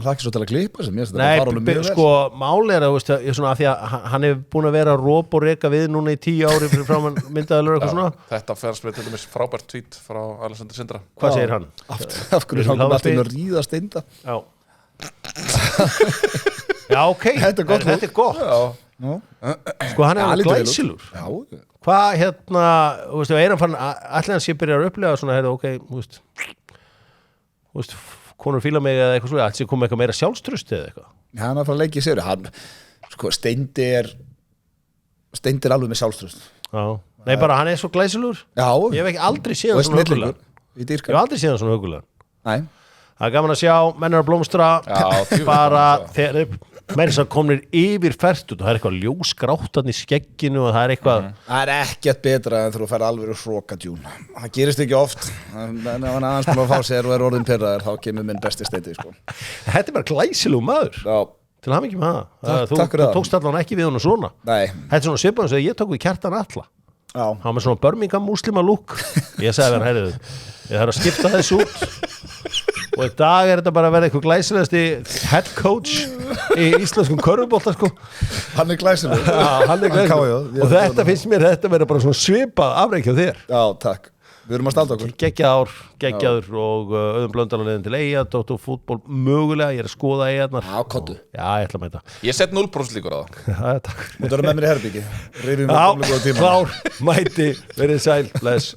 hlakki svo til að klippa sem ég Nei, sko, máli er að, veist, ég svona, að því að hann hefur búin að vera að rópa og reka við núna í 10 ári fyrir framan myndaðalur eitthvað svona. Þetta færst með til dæmis frábært tweet frá Alexander Sindra. Hvað segir hann? Af hverju hann kom alltaf að ríða Steinda? Já. Já, ok. Þetta er gott. Þetta er gott. Já. Sko, hann er Ja, alveg lítið vel út. glæsilur. Já, Hvað, hérna, þú veist, er hann fann, allir hann sé byrjar að upplega svona, ok, þú veist, konur fíla mig eða eitthvað svo, alls ég kom eitthvað meira sjálfströst eða eitthvað. hann er að fara að leggja í sér. Hann, sko, Steindi er alveg með sjálfströst. Já. Nei, bara hann er svo glæsilur. Já, Ég hef ekki aldrei séð og hann svona snillingur hugulega. í Ég dýrkar. hef aldrei séð hann svona hugulega. Nei. Það er gaman að sjá, menn er að blómstra, Já, djúvill bara gaman að þegar menn sem komnir yfir fertut og það er eitthvað ljósgráttan í skegginu og það er eitthvað, Það er ekkert betra en þú fær alveg hrókadjún. Það gerist ekki oft. En ef hann aðeins búin að fá sér og er orðin pirraður, þá kemur minn besti Steindi, sko. þetta er bara glæsilegu maður, Já, til hann ekki með það. Takk fyrir Þú það. tókst allan ekki við honum svona. nei, Þetta er svona svipaðan sem ég tók við Kjartan Alla. já. Hann var með svona Birmingham muslima look. Ég sagði hann, heyrðu, ég þarf að skipta þessu út. Og í dag er þetta bara að vera eitthvað glæsilegasti head coach í íslenskum körfubolta, sko. Hann er glæsilegur. Já, hann er glæsilegur. Og þetta finnst mér, þetta verður bara svona svipað afreikja þér. Já, takk. Við erum að stálda okkur. Geggjaður og Auðun Blöndal leiðin til Eyja, Dóttu fútból mögulega, ég er að skoða Eyjarnar. Já, kottu. Já, ég ætla að mæta. Ég set 0% líkur á það. Já, takk. Þú erum með mér í herbyggi. Rifjum við Já, gamla góða tíma. klár, mæti, verið sæl, bless.